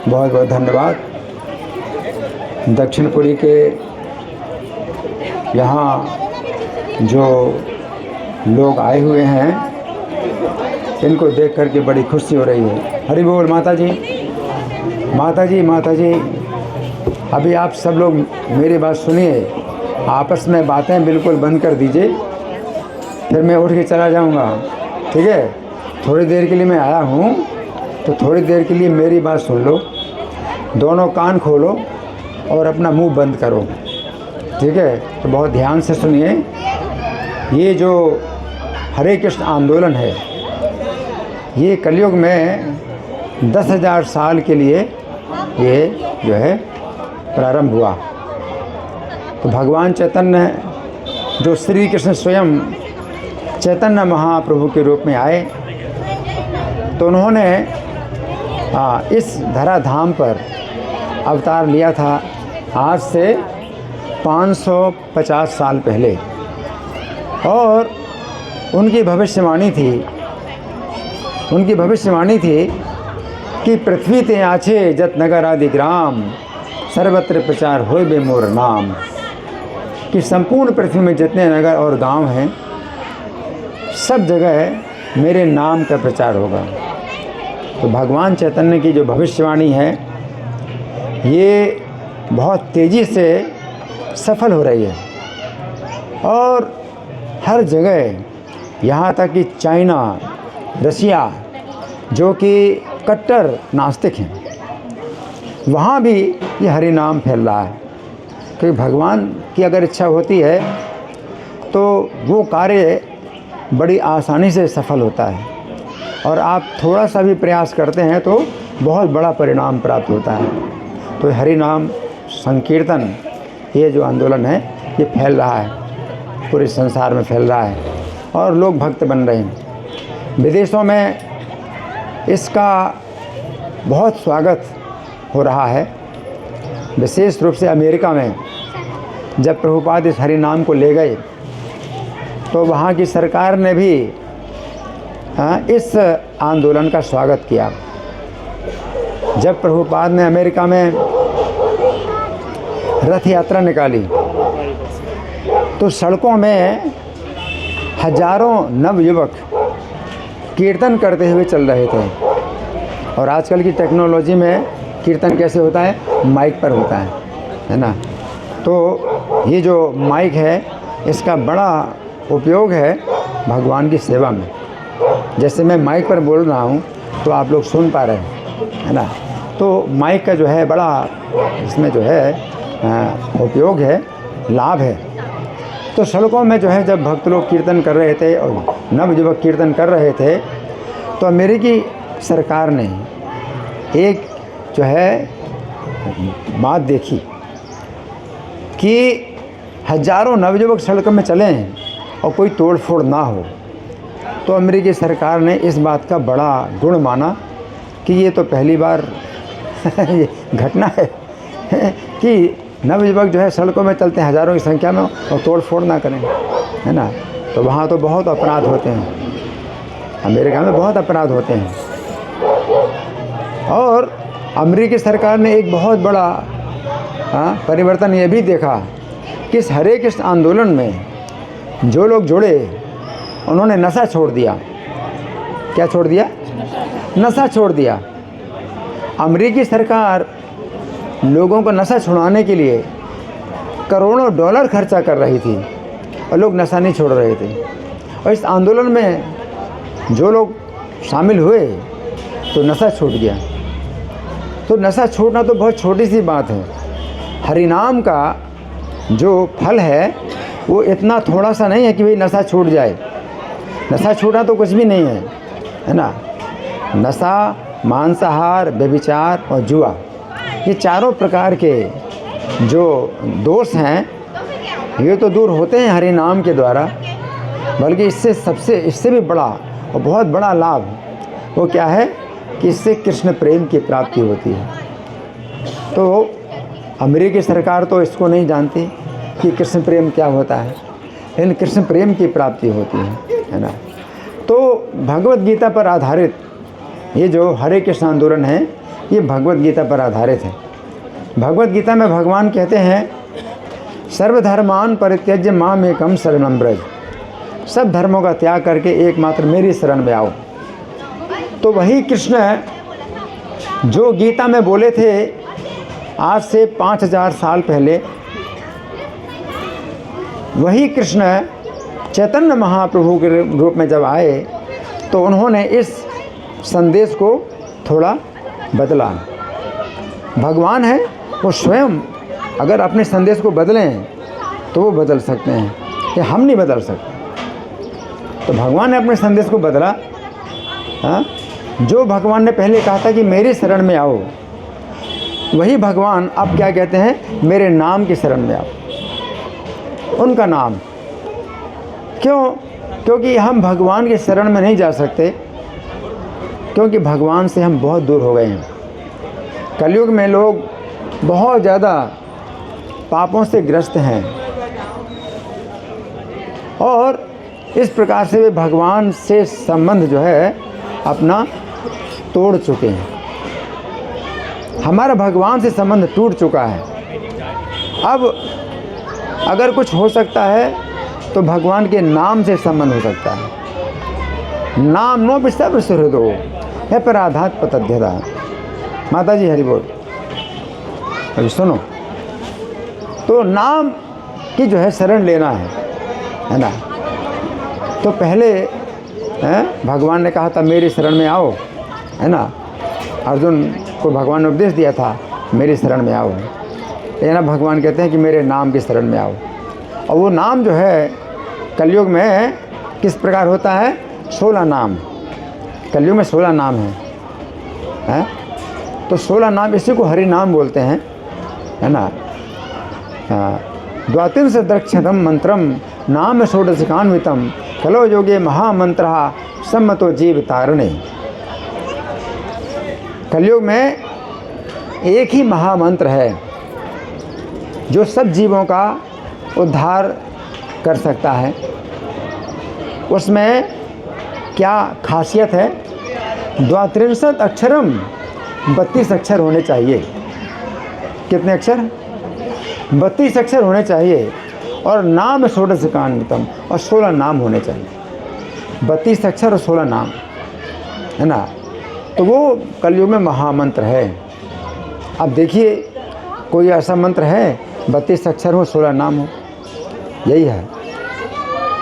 बहुत बहुत धन्यवाद। दक्षिणपुरी के यहाँ जो लोग आए हुए हैं, इनको देख कर के बड़ी खुशी हो रही है। हरि बोल माता जी, माता जी, माता जी। अभी आप सब लोग मेरी बात सुनिए, आपस में बातें बिल्कुल बंद कर दीजिए, फिर मैं उठ के चला जाऊंगा, ठीक है। थोड़ी देर के लिए मैं आया हूँ, तो थोड़ी देर के लिए मेरी बात सुन लो, दोनों कान खोलो और अपना मुंह बंद करो, ठीक है। तो बहुत ध्यान से सुनिए। ये जो हरे कृष्ण आंदोलन है, ये कलयुग में 10,000 साल के लिए ये जो है प्रारंभ हुआ। तो भगवान चैतन्य जो श्री कृष्ण स्वयं चैतन्य महाप्रभु के रूप में आए, तो उन्होंने इस धराधाम पर अवतार लिया था आज से 550 साल पहले। और उनकी भविष्यवाणी थी कि पृथ्वी ते आछे जत नगर आदि ग्राम, सर्वत्र प्रचार होय बे मोर नाम। कि संपूर्ण पृथ्वी में जितने नगर और गांव हैं, सब जगह मेरे नाम का प्रचार होगा। तो भगवान चैतन्य की जो भविष्यवाणी है, ये बहुत तेज़ी से सफल हो रही है। और हर जगह, यहाँ तक कि चाइना, रसिया, जो कि कट्टर नास्तिक हैं, वहाँ भी ये हरि नाम फैल रहा है। क्योंकि भगवान की अगर इच्छा होती है तो वो कार्य बड़ी आसानी से सफल होता है, और आप थोड़ा सा भी प्रयास करते हैं तो बहुत बड़ा परिणाम प्राप्त होता है। तो हरि नाम संकीर्तन, ये जो आंदोलन है, ये फैल रहा है, पूरे संसार में फैल रहा है, और लोग भक्त बन रहे हैं। विदेशों में इसका बहुत स्वागत हो रहा है। विशेष रूप से अमेरिका में जब प्रभुपाद इस हरि नाम को ले गए, तो वहाँ की सरकार ने भी इस आंदोलन का स्वागत किया। जब प्रभुपाद ने अमेरिका में रथ यात्रा निकाली, तो सड़कों में हजारों नवयुवक कीर्तन करते हुए चल रहे थे। और आजकल की टेक्नोलॉजी में कीर्तन कैसे होता है? माइक पर होता है ना। तो ये जो माइक है, इसका बड़ा उपयोग है भगवान की सेवा में। जैसे मैं माइक पर बोल रहा हूँ तो आप लोग सुन पा रहे हैं, है ना। तो माइक का जो है बड़ा इसमें जो है उपयोग है, लाभ है। तो सड़कों में जो है जब भक्त लोग कीर्तन कर रहे थे और नवयुवक कीर्तन कर रहे थे, तो अमेरिकी सरकार ने एक जो है बात देखी कि हजारों नवयुवक सड़कों में चलें और कोई तोड़ फोड़ ना हो। तो अमेरिकी सरकार ने इस बात का बड़ा गुण माना कि ये तो पहली बार ये घटना है कि नवयुवक जो है सड़कों में चलते हैं हज़ारों की संख्या में और तोड़ फोड़ ना करें, है ना। तो वहाँ तो बहुत अपराध होते हैं, अमेरिका में बहुत अपराध होते हैं। और अमेरिकी सरकार ने एक बहुत बड़ा परिवर्तन ये भी देखा कि इस हरे कृष्ण आंदोलन में जो लोग जुड़े, उन्होंने नशा छोड़ दिया। क्या छोड़ दिया? नशा छोड़ दिया। अमेरिकी सरकार लोगों को नशा छुड़ाने के लिए करोड़ों डॉलर खर्चा कर रही थी, और लोग नशा नहीं छोड़ रहे थे। और इस आंदोलन में जो लोग शामिल हुए तो नशा छूट गया। तो नशा छूटना तो बहुत छोटी सी बात है। हरिनाम का जो फल है वो इतना थोड़ा सा नहीं है कि भाई नशा छूट जाए। नशा छूटना तो कुछ भी नहीं है ना। नशा, मांसाहार, व्यभिचार और जुआ, ये चारों प्रकार के जो दोष हैं, ये तो दूर होते हैं हरि नाम के द्वारा। बल्कि इससे भी बड़ा और बहुत बड़ा लाभ वो क्या है कि इससे कृष्ण प्रेम की प्राप्ति होती है। तो अमेरिकी सरकार तो इसको नहीं जानती कि कृष्ण प्रेम क्या होता है, लेकिन कृष्ण प्रेम की प्राप्ति होती है ना। तो भगवत गीता पर आधारित ये जो हरे कृष्ण आंदोलन है, ये भगवत गीता पर आधारित है। भगवत गीता में भगवान कहते हैं सर्वधर्मान परित्यज्य माम एकम शरणं व्रज, सब धर्मों का त्याग करके एकमात्र मेरी शरण में आओ। तो वही कृष्ण जो गीता में बोले थे आज से 5000 साल पहले, वही कृष्ण चैतन्य महाप्रभु के रूप में जब आए तो उन्होंने इस संदेश को थोड़ा बदला। भगवान है वो स्वयं अगर अपने संदेश को बदलें तो वो बदल सकते हैं, कि हम नहीं बदल सकते। तो भगवान ने अपने संदेश को बदला। हाँ, जो भगवान ने पहले कहा था कि मेरी शरण में आओ, वही भगवान अब क्या कहते हैं, मेरे नाम की शरण में आओ। उनका नाम क्यों? क्योंकि हम भगवान की शरण में नहीं जा सकते, क्योंकि भगवान से हम बहुत दूर हो गए हैं। कलयुग में लोग बहुत ज़्यादा पापों से ग्रस्त हैं और इस प्रकार से वे भगवान से संबंध जो है अपना तोड़ चुके हैं। हमारा भगवान से संबंध टूट चुका है। अब अगर कुछ हो सकता है तो भगवान के नाम से संबंध हो सकता है। नाम नो विश्व सुहृदो है पराधात पतध्यता। माता जी हरि बोल। अभी सुनो, तो नाम की जो है शरण लेना है ना। तो पहले भगवान ने कहा था मेरी शरण में आओ, है ना। अर्जुन को भगवान ने उपदेश दिया था मेरी शरण में आओ, ये ना भगवान कहते हैं कि मेरे नाम की शरण में आओ। और वो नाम जो है कलयुग में किस प्रकार होता है, 16 नाम। कलयुग में 16 नाम हैं। तो 16 नाम, इसी को हरि नाम बोलते हैं, है ना। द्वात्रिंश द्रक्षतम मंत्रम नाम षोडशिकान्वितम कलो योगे महामंत्र सम्मतो जीव तारणे। कलयुग में एक ही महामंत्र है जो सब जीवों का उद्धार कर सकता है। उसमें क्या खासियत है, द्वात्रिंशत् अक्षरम, 32 अक्षर होने चाहिए। कितने अक्षर? 32 अक्षर होने चाहिए। और नाम षोडशिकान्वितम, और 16 नाम होने चाहिए। 32 अक्षर और 16 नाम, है ना। तो वो कलयुग में महामंत्र है। अब देखिए कोई ऐसा मंत्र है 32 अक्षर हो 16 नाम हो? यही है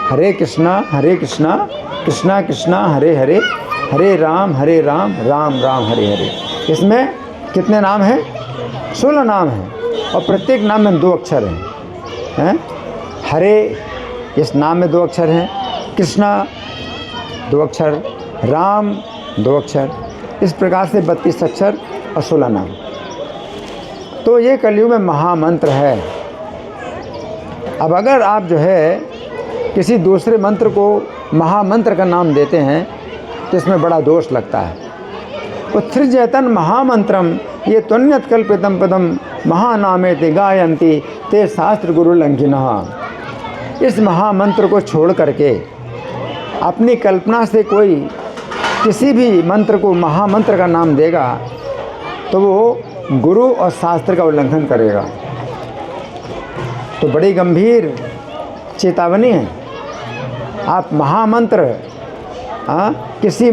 हरे कृष्णा कृष्णा कृष्णा हरे हरे, हरे राम राम राम हरे हरे। इसमें कितने नाम हैं? 16 नाम हैं और प्रत्येक नाम में 2 अक्षर हैं। हरे इस नाम में 2 अक्षर हैं, कृष्णा 2 अक्षर, राम 2 अक्षर, इस प्रकार से 32 अक्षर और 16 नाम। तो ये कलयुग में महामंत्र है। अब अगर आप जो है किसी दूसरे मंत्र को महामंत्र का नाम देते हैं तो इसमें बड़ा दोष लगता है। उत्सृज्यतन महामंत्रम ये त्वन्यत कल्पितम पदम महानामे ते गायन्ति ते शास्त्र गुरु लंघिनः। इस महामंत्र को छोड़ करके अपनी कल्पना से कोई किसी भी मंत्र को महामंत्र का नाम देगा तो वो गुरु और शास्त्र का उल्लंघन करेगा। तो बड़ी गंभीर चेतावनी है। आप महामंत्र किसी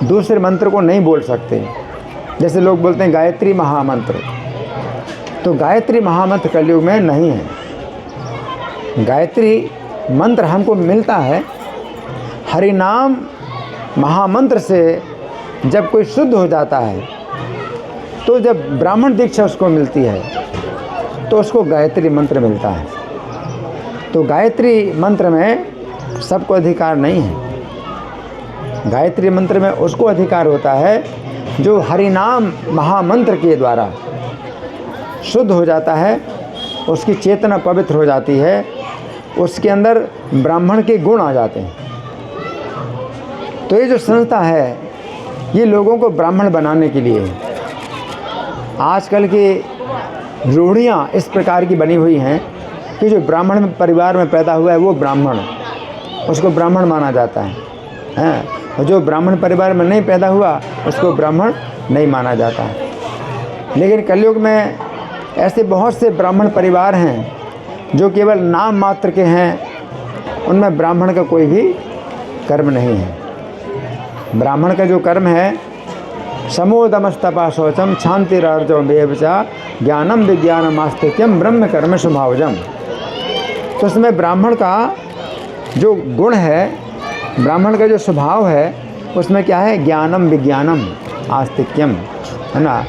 दूसरे मंत्र को नहीं बोल सकते। जैसे लोग बोलते हैं गायत्री महामंत्र, तो गायत्री महामंत्र कलयुग में नहीं है। गायत्री मंत्र हमको मिलता है हरिनाम महामंत्र से। जब कोई शुद्ध हो जाता है तो जब ब्राह्मण दीक्षा उसको मिलती है तो उसको गायत्री मंत्र मिलता है। तो गायत्री मंत्र में सबको अधिकार नहीं है। गायत्री मंत्र में उसको अधिकार होता है जो हरिनाम महामंत्र के द्वारा शुद्ध हो जाता है, उसकी चेतना पवित्र हो जाती है, उसके अंदर ब्राह्मण के गुण आ जाते हैं। तो ये जो संस्था है ये लोगों को ब्राह्मण बनाने के लिए है। आजकल की रूढ़ियाँ इस प्रकार की बनी हुई हैं कि जो ब्राह्मण परिवार में पैदा हुआ है वो ब्राह्मण, उसको ब्राह्मण माना जाता है। और जो ब्राह्मण परिवार में नहीं पैदा हुआ उसको ब्राह्मण नहीं माना जाता है। लेकिन कलयुग में ऐसे बहुत से ब्राह्मण परिवार हैं जो केवल नाम मात्र के हैं, उनमें ब्राह्मण का कोई भी कर्म नहीं है। ब्राह्मण का जो कर्म है, समोदमस्तपा शौचम क्षांतिरार्जव व्यभिचा ज्ञानम विज्ञानम आस्तिक्यम ब्रह्म कर्म स्वभावजम। तो उसमें ब्राह्मण का जो गुण है, ब्राह्मण का जो स्वभाव है, उसमें क्या है? ज्ञानम विज्ञानम आस्तिक्यम, है ना।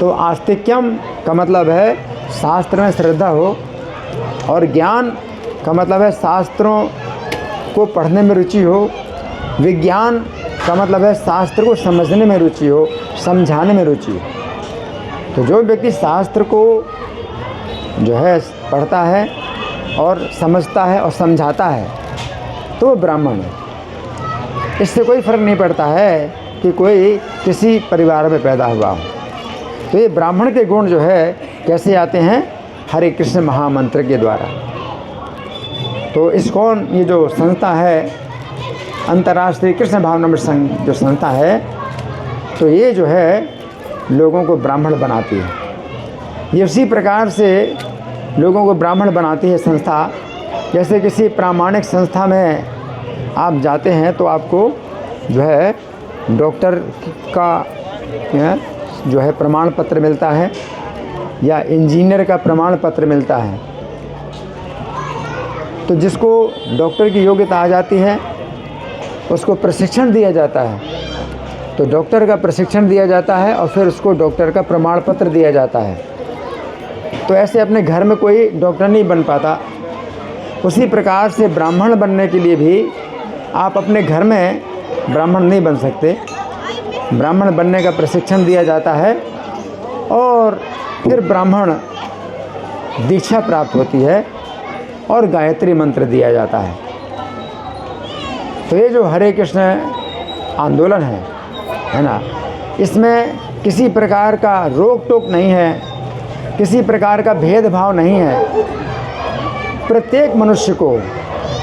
तो आस्तिक्यम का मतलब है शास्त्र में श्रद्धा हो, और ज्ञान का मतलब है शास्त्रों को पढ़ने में रुचि हो, विज्ञान का मतलब है शास्त्र को समझने में रुचि हो, समझाने में रुचि हो। तो जो व्यक्ति शास्त्र को जो है पढ़ता है और समझता है और समझाता है, तो वो ब्राह्मण है। इससे कोई फ़र्क नहीं पड़ता है कि कोई किसी परिवार में पैदा हुआ हो। तो ये ब्राह्मण के गुण जो है कैसे आते हैं? हरे कृष्ण महामंत्र के द्वारा। तो इस्कॉन ये जो संस्था है, अंतर्राष्ट्रीय कृष्ण भावनामृत संघ जो संस्था है, तो ये जो है लोगों को ब्राह्मण बनाती है। ये उसी प्रकार से लोगों को ब्राह्मण बनाती है संस्था। जैसे किसी प्रामाणिक संस्था में आप जाते हैं तो आपको जो है डॉक्टर का जो है प्रमाण पत्र मिलता है, या इंजीनियर का प्रमाण पत्र मिलता है। तो जिसको डॉक्टर की योग्यता आ जाती है, उसको प्रशिक्षण दिया जाता है। तो डॉक्टर का प्रशिक्षण दिया जाता है और फिर उसको डॉक्टर का प्रमाण पत्र दिया जाता है। तो ऐसे अपने घर में कोई डॉक्टर नहीं बन पाता। उसी प्रकार से ब्राह्मण बनने के लिए भी आप अपने घर में ब्राह्मण नहीं बन सकते। ब्राह्मण बनने का प्रशिक्षण दिया जाता है और फिर ब्राह्मण दीक्षा प्राप्त होती है और गायत्री मंत्र दिया जाता है। तो ये जो हरे कृष्ण आंदोलन है ना, इसमें किसी प्रकार का रोक टोक नहीं है, किसी प्रकार का भेदभाव नहीं है। प्रत्येक मनुष्य को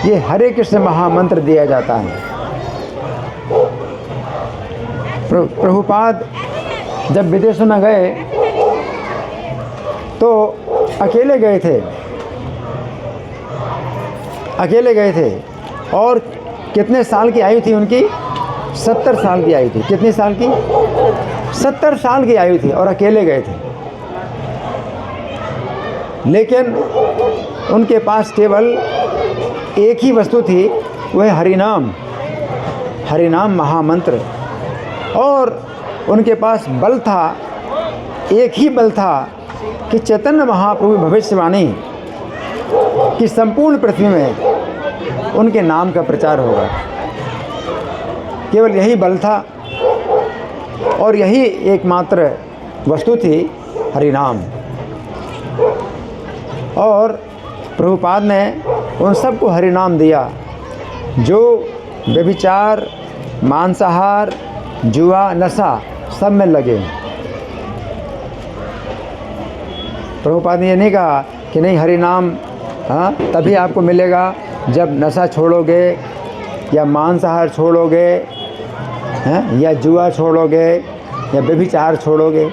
ये हरे कृष्ण महामंत्र दिया जाता है। प्रभुपाद जब विदेशों में गए तो अकेले गए थे और कितने साल की आयु थी उनकी? 70 साल की आयु थी। कितनी साल की? 70 साल की आयु थी और अकेले गए थे। लेकिन उनके पास केवल एक ही वस्तु थी, वह हरिनाम महामंत्र। और उनके पास बल था, एक ही बल था कि चैतन्य महाप्रभु भविष्यवाणी कि संपूर्ण पृथ्वी में उनके नाम का प्रचार होगा। केवल यही बल था और यही एकमात्र वस्तु थी, हरिनाम। और प्रभुपाद ने उन सबको हरिनाम दिया जो व्यभिचार, मांसाहार, जुआ, नशा सब में लगे। प्रभुपाद ने ये नहीं कहा कि नहीं हरिनाम तभी आपको मिलेगा जब नशा छोड़ोगे, या मांसाहार छोड़ोगे, या जुआ छोड़ोगे, या व्यभिचार छोड़ोगे।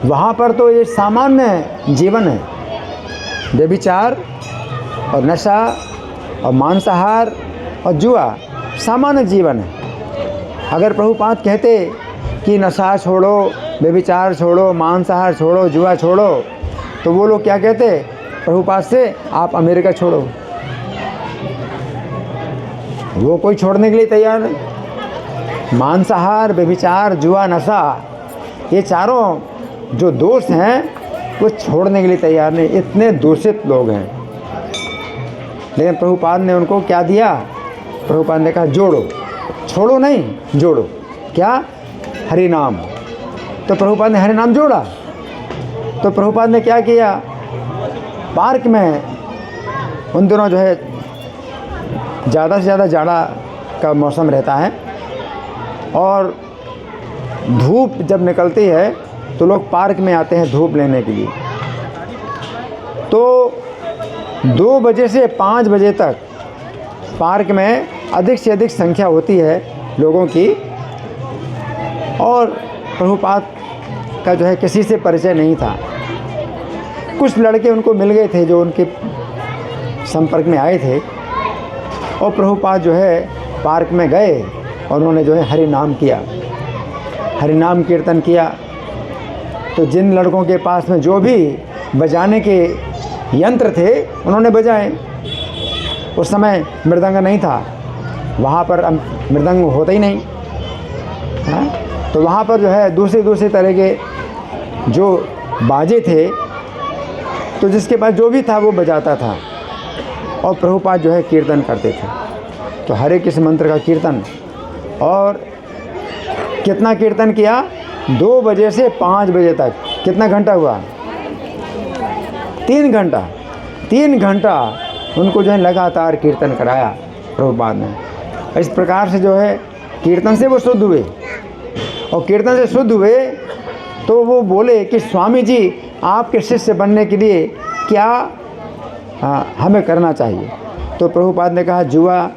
वहाँ पर तो ये सामान्य जीवन है। व्यभिचार और नशा और मांसाहार और जुआ सामान्य जीवन है। अगर प्रभुपाद कहते कि नशा छोड़ो, व्यभिचार छोड़ो, मांसाहार छोड़ो, जुआ छोड़ो, तो वो लोग क्या कहते प्रभुपाद से? आप अमेरिका छोड़ो। वो कोई छोड़ने के लिए तैयार नहीं। मांसाहार, व्यभिचार, जुआ, नशा, ये चारों जो दोष हैं वो छोड़ने के लिए तैयार नहीं। इतने दूषित लोग हैं। लेकिन प्रभुपाद ने उनको क्या दिया? प्रभुपाद ने कहा जोड़ो, छोड़ो नहीं, जोड़ो। क्या? हरिनाम। तो प्रभुपाद ने हरिनाम जोड़ा। तो प्रभुपाद ने क्या किया? पार्क में उन दिनों जो है ज़्यादा से ज़्यादा जाड़ा का मौसम रहता है और धूप जब निकलती है तो लोग पार्क में आते हैं धूप लेने के लिए। तो 2 बजे से 5 बजे तक पार्क में अधिक से अधिक संख्या होती है लोगों की। और प्रभुपाद का जो है किसी से परिचय नहीं था। कुछ लड़के उनको मिल गए थे जो उनके संपर्क में आए थे, और प्रभुपाद जो है पार्क में गए और उन्होंने जो है हरि नाम किया, हरि नाम कीर्तन किया। तो जिन लड़कों के पास में जो भी बजाने के यंत्र थे उन्होंने बजाए। उस समय मृदंग नहीं था, वहाँ पर मृदंग होता ही नहीं है, तो वहाँ पर जो है दूसरे तरह के जो बाजे थे, तो जिसके पास जो भी था वो बजाता था, और प्रभुपाद जो है कीर्तन करते थे। तो हरे कृष्ण मंत्र का कीर्तन, और कितना कीर्तन किया, 2 बजे से 5 बजे तक। कितना घंटा हुआ? 3 घंटा। 3 घंटा उनको जो है लगातार कीर्तन कराया प्रभुपाद ने। इस प्रकार से जो है कीर्तन से वो शुद्ध हुए, और कीर्तन से शुद्ध हुए तो वो बोले कि स्वामी जी, आपके शिष्य बनने के लिए क्या हमें करना चाहिए? तो प्रभुपाद ने कहा, जुआ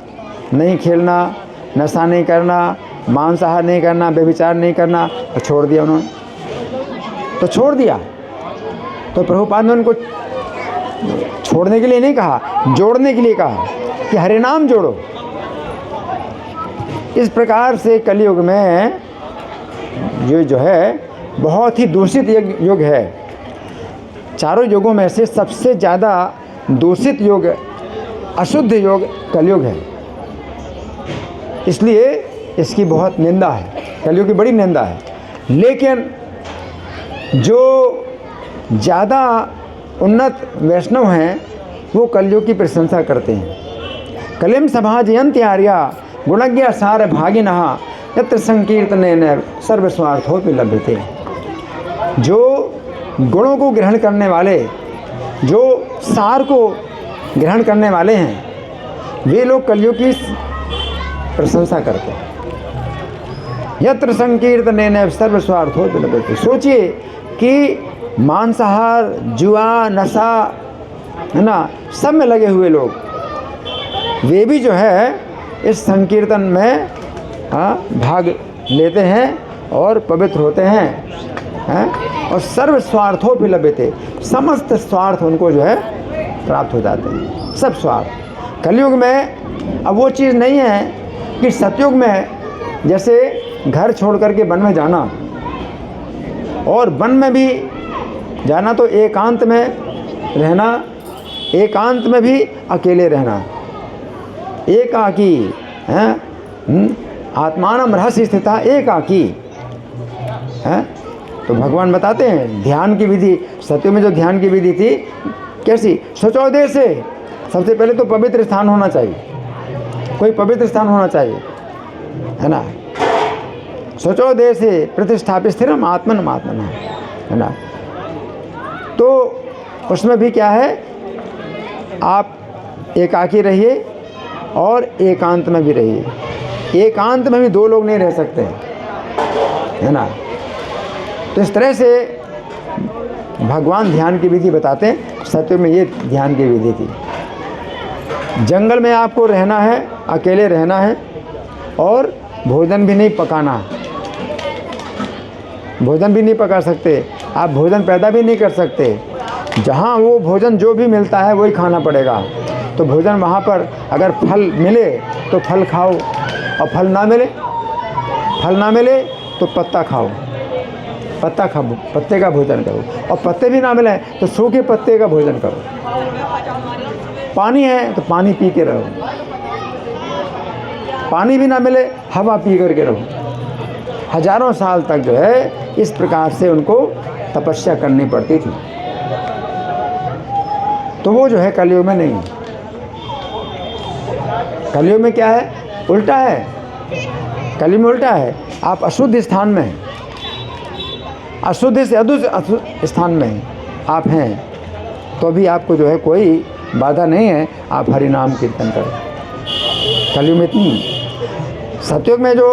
नहीं खेलना, नशा नहीं करना, मांसाहार नहीं करना, व्यभिचार नहीं करना। तो छोड़ दिया उन्होंने, तो छोड़ दिया। तो प्रभुपाद ने उनको छोड़ने के लिए नहीं कहा, जोड़ने के लिए कहा कि हरि नाम जोड़ो। इस प्रकार से कलयुग में ये जो है बहुत ही दूषित युग है। चारों युगों में से सबसे ज़्यादा दूषित युग, अशुद्ध युग कलयुग है। इसलिए इसकी बहुत निंदा है, कलयुग की बड़ी निंदा है। लेकिन जो ज़्यादा उन्नत वैष्णव हैं वो कलयुग की प्रशंसा करते हैं। कलिम समाजयन्ति आर्या गुणज्ञ सार भागिनः यत्र संकीर्तनेन सर्वस्वार्थोपि लभ्यते। जो गुणों को ग्रहण करने वाले, जो सार को ग्रहण करने वाले हैं, वे लोग कलयुग की प्रशंसा करते हैं। यत्र संकीर्तनेन सर्वस्वार्थोपि लभ्यते। सोचिए कि मांसाहार, जुआ, नशा, है ना, सब में लगे हुए लोग, वे भी जो है इस संकीर्तन में भाग लेते हैं और पवित्र होते हैं, और सर्व स्वार्थों भी लभ्यते। समस्त स्वार्थ उनको जो है प्राप्त हो जाते हैं, सब स्वार्थ। कलयुग में अब वो चीज़ नहीं है कि सतयुग में जैसे घर छोड़ करके वन में जाना, और वन में भी जाना तो एकांत में रहना, एकांत में भी अकेले रहना, एकाकी है। आत्मानम रहस्य स्थिता एकाकी है। तो भगवान बताते हैं ध्यान की विधि, सत्युग में जो ध्यान की विधि थी कैसी, स्वचोदय से। सबसे पहले तो पवित्र स्थान होना चाहिए, कोई पवित्र स्थान होना चाहिए, है ना। स्वचोदय से प्रतिष्ठापित स्थिरम आत्मन आत्मन, है ना। तो उसमें भी क्या है, आप एकाकी रहिए और एकांत में भी रहिए। एकांत में भी 2 लोग नहीं रह सकते, है ना। तो इस तरह से भगवान ध्यान की विधि बताते हैं। सत्य में ये ध्यान की विधि थी। जंगल में आपको रहना है, अकेले रहना है, और भोजन भी नहीं पकाना, भोजन भी नहीं पका सकते, आप भोजन पैदा भी नहीं कर सकते। जहाँ वो भोजन जो भी मिलता है वही खाना पड़ेगा। तो भोजन वहाँ पर अगर फल मिले तो फल खाओ, और फल ना मिले तो पत्ता खाओ, पत्ते का भोजन करो, और पत्ते भी ना मिले तो सूखे पत्ते का भोजन करो। पानी है तो पानी पी के रहो, पानी भी ना मिले हवा पी करके रहो। हजारों साल तक जो है इस प्रकार से उनको तपस्या करनी पड़ती थी। तो वो जो है कलयुग में नहीं। कलयुग में क्या है, उल्टा है। कलयुग में उल्टा है, आप अशुद्ध स्थान में हैं, अशुद्ध से अशुद्ध स्थान में आप हैं, तो भी आपको जो है कोई बाधा नहीं है, आप हरि नाम कीर्तन करें। कलयुग में इतनी। सतयुग में जो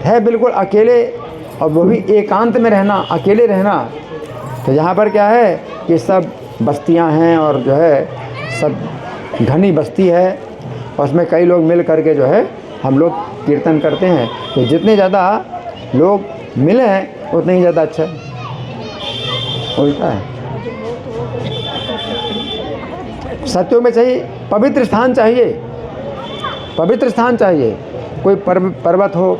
है बिल्कुल अकेले, और वो भी एकांत में रहना, अकेले रहना। तो यहाँ पर क्या है कि सब बस्तियाँ हैं, और जो है सब घनी बस्ती है, और उसमें कई लोग मिल करके जो है हम लोग कीर्तन करते हैं। तो जितने ज़्यादा लोग मिले हैं उतने ही ज़्यादा अच्छा है। उल्टा है। सत्युग में चाहिए पवित्र स्थान चाहिए, पवित्र स्थान चाहिए। कोई पर्वत हो,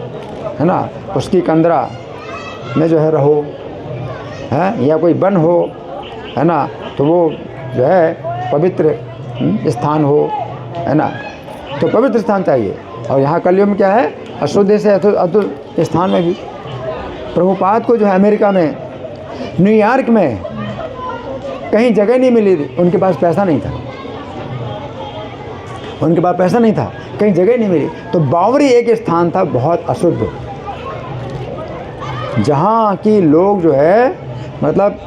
है ना, उसकी कंदरा में जो है रहो, है, या कोई वन हो, है ना, तो वो जो है पवित्र स्थान हो, है ना, तो पवित्र स्थान चाहिए। और यहाँ कलयुग में क्या है, अशुद्ध से अशुद्ध स्थान में भी। प्रभुपाद को जो है अमेरिका में, न्यूयॉर्क में कहीं जगह नहीं मिली थी, उनके पास पैसा नहीं था, उनके पास पैसा नहीं था, कहीं जगह नहीं मिली, तो बावरी एक स्थान था बहुत अशुद्ध, जहाँ की लोग जो है मतलब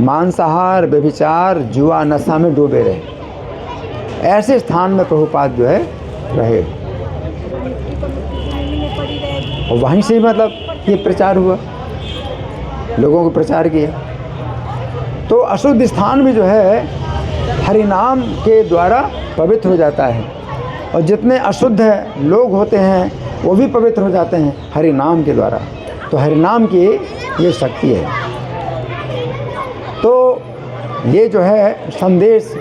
मांसाहार, व्यभिचार, जुआ, नशा में डूबे रहे। ऐसे स्थान में प्रभुपाद जो है रहे, और वहीं से मतलब ये प्रचार हुआ, लोगों को प्रचार किया। तो अशुद्ध स्थान भी जो है हरिनाम के द्वारा पवित्र हो जाता है, और जितने अशुद्ध लोग होते हैं वो भी पवित्र हो जाते हैं हरिनाम के द्वारा। तो हरिनाम की ये शक्ति है। तो ये जो है संदेश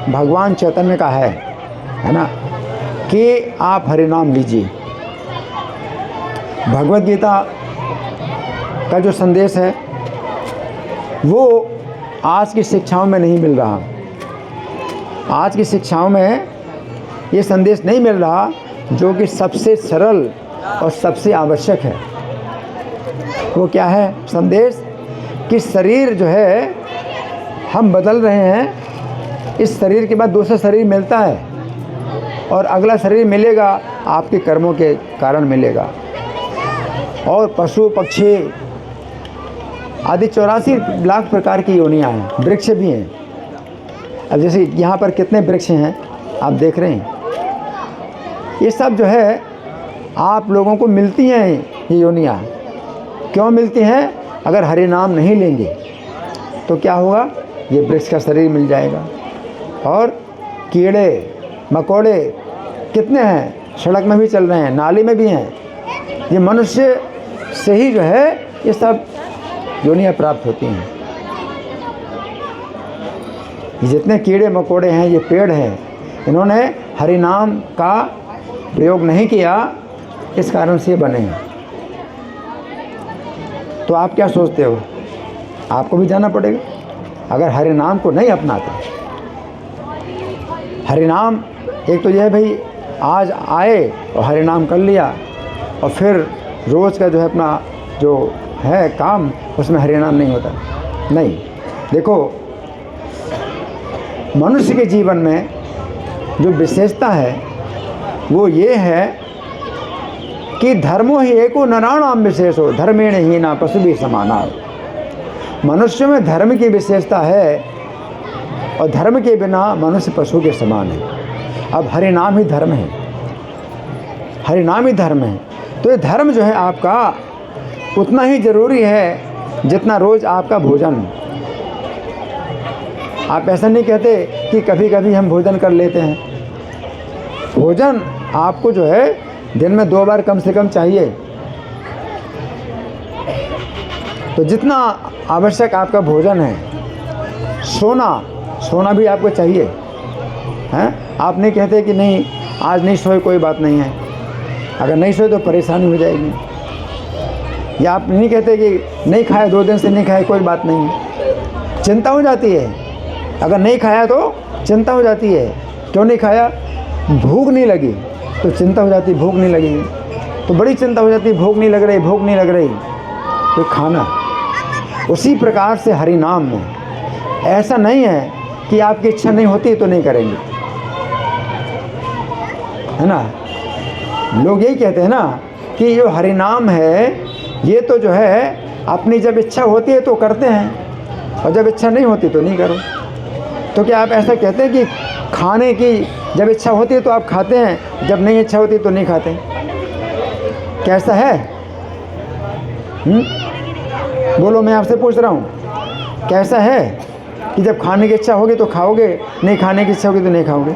भगवान चैतन्य का है ना, कि आप हरिनाम लीजिए। भगवद गीता का जो संदेश है वो आज की शिक्षाओं में नहीं मिल रहा। आज की शिक्षाओं में ये संदेश नहीं मिल रहा, जो कि सबसे सरल और सबसे आवश्यक है। वो क्या है संदेश, कि शरीर जो है हम बदल रहे हैं, इस शरीर के बाद दूसरा शरीर मिलता है, और अगला शरीर मिलेगा आपके कर्मों के कारण मिलेगा। और पशु पक्षी आदि 84 लाख प्रकार की योनियाँ हैं, वृक्ष भी हैं। अब जैसे यहाँ पर कितने वृक्ष हैं आप देख रहे हैं, ये सब जो है आप लोगों को मिलती हैं ये योनियाँ। क्यों मिलती हैं? अगर हरि नाम नहीं लेंगे तो क्या होगा, ये वृक्ष का शरीर मिल जाएगा। और कीड़े मकोड़े कितने हैं, सड़क में भी चल रहे हैं, नाली में भी हैं। ये मनुष्य से ही जो है ये सब योनियाँ प्राप्त होती हैं। ये जितने कीड़े मकोड़े हैं, ये पेड़ हैं, इन्होंने हरि नाम का प्रयोग नहीं किया, इस कारण से बने हैं। तो आप क्या सोचते हो, आपको भी जाना पड़ेगा अगर हरि नाम को नहीं अपनाते। हरि नाम एक तो यह है भाई, आज आए और हरि नाम कर लिया, और फिर रोज़ का जो है अपना जो है काम, उसमें हरि नाम नहीं होता। नहीं, देखो मनुष्य के जीवन में जो विशेषता है वो ये है कि धर्मो ही एको नराणाम विशेषो धर्मेण ही ना पशु भी समाना। मनुष्य में धर्म की विशेषता है, और धर्म के बिना मनुष्य पशु के समान है। अब हरि नाम ही धर्म है, हरि नाम ही धर्म है। तो ये धर्म जो है आपका उतना ही ज़रूरी है जितना रोज़ आपका भोजन। आप ऐसा नहीं कहते कि कभी कभी हम भोजन कर लेते हैं। भोजन आपको जो है दिन में 2 बार कम से कम चाहिए। तो जितना आवश्यक आपका भोजन है, सोना भी आपको चाहिए, हैं? आप नहीं कहते कि नहीं आज नहीं सोए कोई बात नहीं है, अगर नहीं सोए तो परेशानी हो जाएगी। या आप नहीं कहते कि नहीं खाए, 2 दिन से नहीं खाए कोई बात नहीं, चिंता हो जाती है। अगर नहीं खाया तो चिंता हो जाती है, क्यों नहीं खाया, भूख नहीं लगी, तो चिंता हो जाती, भूख नहीं लगेगी तो बड़ी चिंता हो जाती, भूख नहीं लग रही तो खाना। उसी प्रकार से हरि नाम में ऐसा नहीं है कि आपकी इच्छा नहीं होती तो नहीं करेंगे, है ना। लोग यही कहते हैं ना कि जो हरि नाम है ये तो जो है अपनी जब इच्छा होती है तो करते हैं, और जब इच्छा नहीं होती तो नहीं करो। तो क्या आप ऐसा कहते हैं कि खाने की जब इच्छा होती है तो आप खाते हैं, जब नहीं इच्छा होती तो नहीं खाते? कैसा है? बोलो, मैं आपसे पूछ रहा हूँ, कैसा है कि जब खाने की इच्छा होगी तो खाओगे, नहीं खाने की इच्छा होगी तो नहीं खाओगे?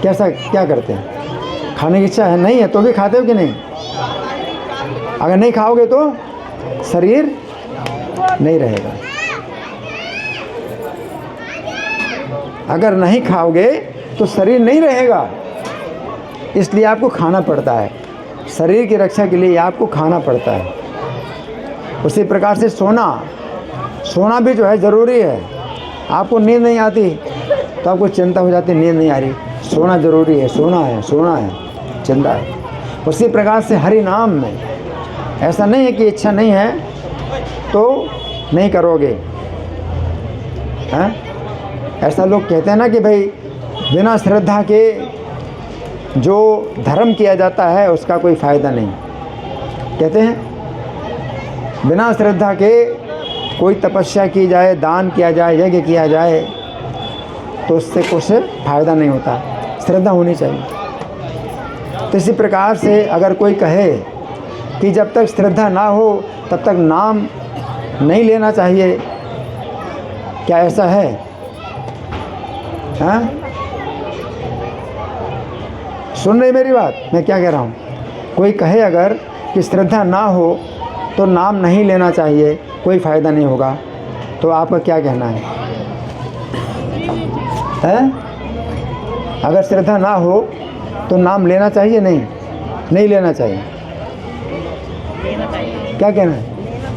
कैसा क्या करते हैं? खाने की इच्छा है नहीं है तो भी खाते हो कि नहीं? अगर नहीं खाओगे तो शरीर नहीं रहेगा। अगर नहीं खाओगे तो शरीर नहीं रहेगा, इसलिए आपको खाना पड़ता है। शरीर की रक्षा के लिए आपको खाना पड़ता है। उसी प्रकार से सोना भी जो है ज़रूरी है। आपको नींद नहीं आती तो आपको चिंता हो जाती, नींद नहीं आ रही, सोना ज़रूरी है, सोना है, चिंता है। उसी प्रकार से हरि नाम में ऐसा नहीं है कि इच्छा नहीं है तो नहीं करोगे, हैं? ऐसा लोग कहते हैं ना कि भाई बिना श्रद्धा के जो धर्म किया जाता है उसका कोई फ़ायदा नहीं। कहते हैं बिना श्रद्धा के कोई तपस्या की जाए, दान किया जाए, यज्ञ किया जाए तो उससे कुछ फ़ायदा नहीं होता, श्रद्धा होनी चाहिए। तो इसी प्रकार से अगर कोई कहे कि जब तक श्रद्धा ना हो तब तक नाम नहीं लेना चाहिए, क्या ऐसा है? हाँ, सुन रही मेरी बात, मैं क्या कह रहा हूँ? कोई कहे अगर कि श्रद्धा ना हो तो नाम नहीं लेना चाहिए, कोई फ़ायदा नहीं होगा, तो आपका क्या कहना है? अगर श्रद्धा ना हो तो नाम लेना चाहिए, नहीं लेना चाहिए? क्या कहना है?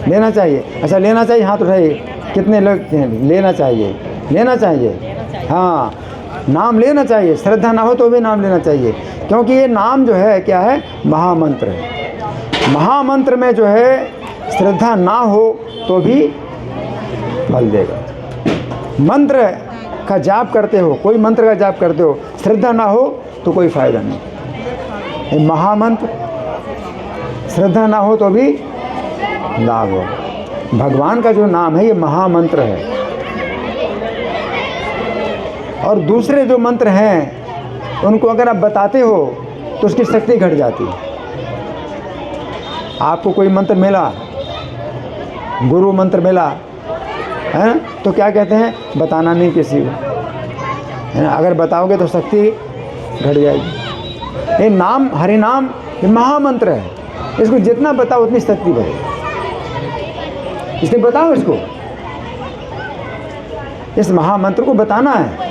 लेना चाहिए। अच्छा, लेना चाहिए, हाथ उठाइए। कितने लोग लेना चाहिए? हाँ, नाम लेना चाहिए। श्रद्धा ना हो तो भी नाम लेना चाहिए, क्योंकि ये नाम जो है क्या है? महामंत्र है। महामंत्र में जो है श्रद्धा ना हो तो भी फल देगा। मंत्र का जाप करते हो, कोई मंत्र का जाप करते हो, श्रद्धा ना हो तो कोई फ़ायदा नहीं। ये महामंत्र श्रद्धा ना हो तो भी लाभ हो। भगवान का जो नाम है ये महामंत्र है। और दूसरे जो मंत्र हैं उनको अगर आप बताते हो तो उसकी शक्ति घट जाती है। आपको कोई मंत्र मिला, गुरु मंत्र मिला है, तो क्या कहते हैं? बताना नहीं किसी को, है ना? अगर बताओगे तो शक्ति घट जाएगी। ये नाम, हरि नाम, ये महामंत्र है। इसको जितना बताओ उतनी शक्ति बढ़ेगी। इसलिए बताओ इसको, इस महामंत्र को बताना है।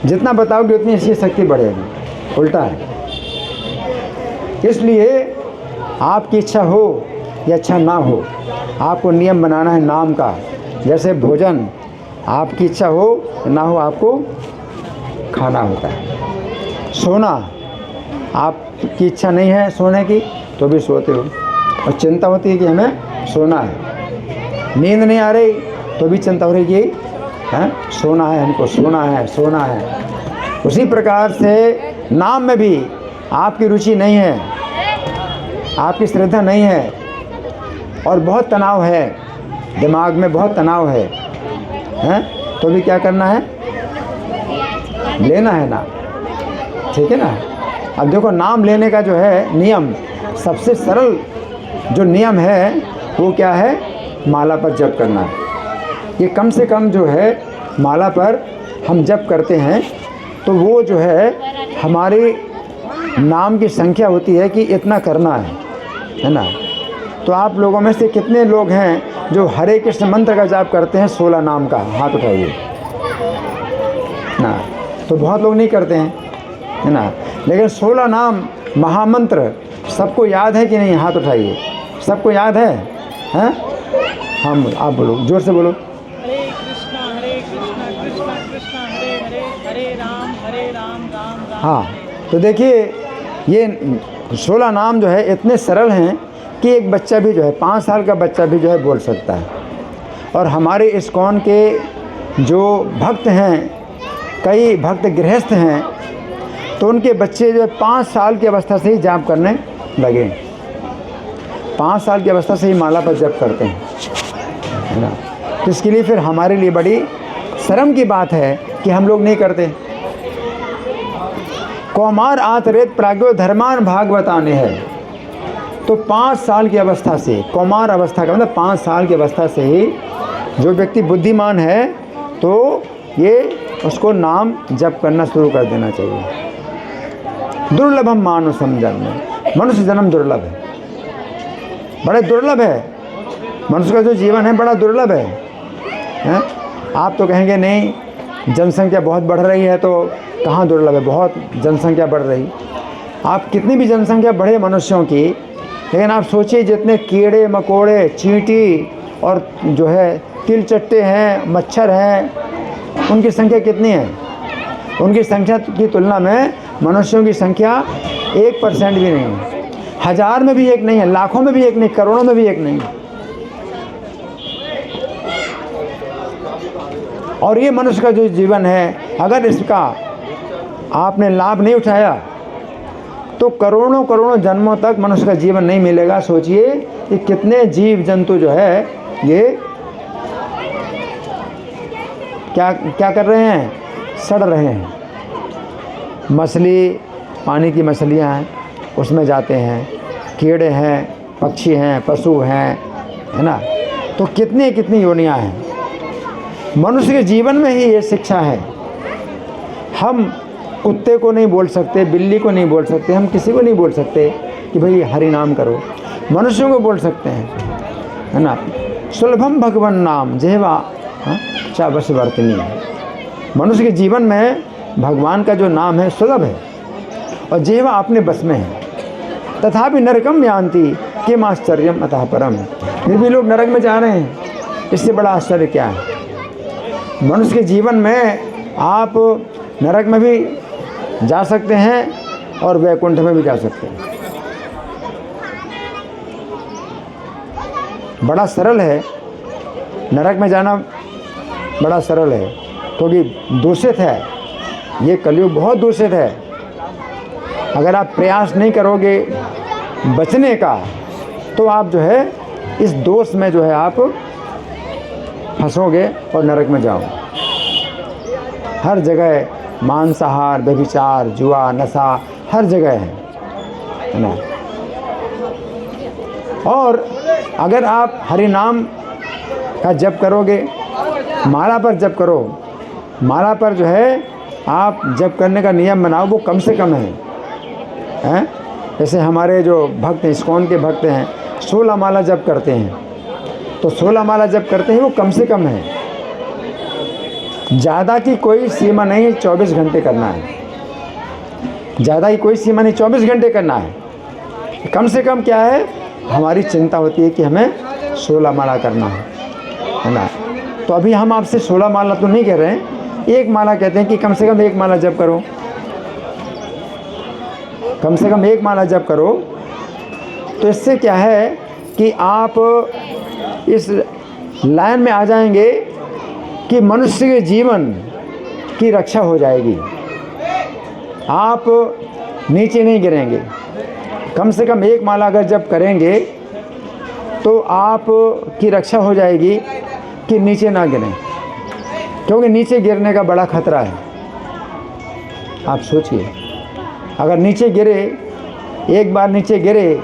जितना बताओगे उतनी इसकी शक्ति बढ़ेगी। उल्टा है। इसलिए आपकी इच्छा हो या इच्छा ना हो, आपको नियम बनाना है नाम का। जैसे भोजन, आपकी इच्छा हो ना हो आपको खाना होता है। सोना, आपकी इच्छा नहीं है सोने की तो भी सोते हो, और चिंता होती है कि हमें सोना है। नींद नहीं आ रही तो भी चिंता हो रही कि सोना है, हमको सोना है। उसी प्रकार से नाम में भी आपकी रुचि नहीं है, आपकी श्रद्धा नहीं है, और बहुत तनाव है, दिमाग में बहुत तनाव है, तो भी क्या करना है? लेना है नाम। ठीक है ना? अब देखो, नाम लेने का जो है नियम, सबसे सरल जो नियम है वो क्या है? माला पर जप करना है। ये कम से कम जो है माला पर हम जप करते हैं तो वो जो है हमारी नाम की संख्या होती है कि इतना करना है ना? तो आप लोगों में से कितने लोग हैं जो हरे कृष्ण मंत्र का जाप करते हैं 16 नाम का? हाथ उठाइए ना। तो बहुत लोग नहीं करते हैं, है ना? लेकिन 16 नाम महामंत्र सबको याद है कि नहीं? हाथ उठाइए। सबको याद है? हैं? हम, आप बोलो, जोर से बोलो। हरे कृष्णा कृष्णा कृष्णा हरे हरे, हरे राम राम राम। हाँ, तो देखिए ये 16 नाम जो है इतने सरल हैं कि एक बच्चा भी जो है, 5 साल का बच्चा भी जो है बोल सकता है। और हमारे इस्कॉन के जो भक्त हैं, कई भक्त गृहस्थ हैं, तो उनके बच्चे जो है 5 साल की अवस्था से ही जाप करने लगे। 5 साल की अवस्था से ही माला पर जप करते हैं, है ना? तो इसके लिए फिर हमारे लिए बड़ी शर्म की बात है कि हम लोग नहीं करते। कौमार आतरेत प्राज्ञो धर्मान भागवताने है। तो 5 साल की अवस्था से, कौमार अवस्था का मतलब 5 साल की अवस्था से ही जो व्यक्ति बुद्धिमान है तो ये उसको नाम जप करना शुरू कर देना चाहिए। दुर्लभम मानुषम जन्म, मनुष्य जन्म दुर्लभ है, बड़े दुर्लभ है। मनुष्य का जो जीवन है बड़ा दुर्लभ है, हैं? आप तो कहेंगे नहीं जनसंख्या बहुत बढ़ रही है, तो कहाँ दुर्लभ है, बहुत जनसंख्या बढ़ रही। आप कितनी भी जनसंख्या बढ़े मनुष्यों की, लेकिन आप सोचिए जितने कीड़े मकोड़े, चींटी और जो है तिलचट्टे हैं, मच्छर हैं, उनकी संख्या कितनी है? उनकी संख्या की तुलना में मनुष्यों की संख्या 1% भी नहीं है। 1000 में भी एक नहीं है, लाखों में भी एक नहीं, करोड़ों में भी एक नहीं। और ये मनुष्य का जो जीवन है, अगर इसका आपने लाभ नहीं उठाया तो करोड़ों करोड़ों जन्मों तक मनुष्य का जीवन नहीं मिलेगा। सोचिए कि कितने जीव जंतु जो है ये क्या कर रहे हैं, सड़ रहे हैं। मछली, पानी की मछलियाँ हैं उसमें जाते हैं, कीड़े हैं, पक्षी हैं, पशु हैं, है ना। तो कितनी कितनी योनियाँ हैं। मनुष्य के जीवन में ही ये शिक्षा है। हम कुत्ते को नहीं बोल सकते, बिल्ली को नहीं बोल सकते, हम किसी को नहीं बोल सकते कि भाई हरि नाम करो। मनुष्यों को बोल सकते हैं, है ना। सुलभम भगवन नाम जेवा चावस वर्तनी। मनुष्य के जीवन में भगवान का जो नाम है सुलभ है और जेवा अपने बस में है। तथापि नरकम यान्ति किम आश्चर्यम अतः परम। फिर भी लोग नरक में जा रहे हैं, इससे बड़ा आश्चर्य क्या है। मनुष्य के जीवन में आप नरक में भी जा सकते हैं और वैकुंठ में भी जा सकते हैं। बड़ा सरल है, नरक में जाना बड़ा सरल है, क्योंकि दूषित है, ये कलयुग बहुत दूषित है। अगर आप प्रयास नहीं करोगे बचने का तो आप जो है इस दोष में जो है आप फंसोगे और नरक में जाओ। हर जगह मांसाहार, व्यभिचार, जुआ, नशा हर जगह है ना। और अगर आप हरि नाम का जप करोगे, माला पर जप करो, माला पर जो है आप जप करने का नियम बनाओ, वो कम से कम है। जैसे हमारे जो भक्त हैं, इस्कॉन के भक्त हैं, 16 माला जप करते हैं, तो 16 माला जप करते हैं, वो कम से कम है। ज़्यादा की कोई सीमा नहीं, 24 घंटे करना है। ज़्यादा की कोई सीमा नहीं, 24 घंटे करना है। कम से कम क्या है, हमारी चिंता होती है कि हमें 16 माला करना है ना। तो अभी हम आपसे 16 माला तो नहीं कह रहे हैं, एक माला कहते हैं कि कम से कम एक माला जप करो, कम से कम एक माला जप करो। तो इससे क्या है कि आप इस लाइन में आ जाएंगे कि मनुष्य के जीवन की रक्षा हो जाएगी, आप नीचे नहीं गिरेंगे। कम से कम एक माला अगर जप करेंगे तो आप की रक्षा हो जाएगी कि नीचे ना गिरें, क्योंकि नीचे गिरने का बड़ा खतरा है। आप सोचिए, अगर नीचे गिरे, एक बार नीचे गिरे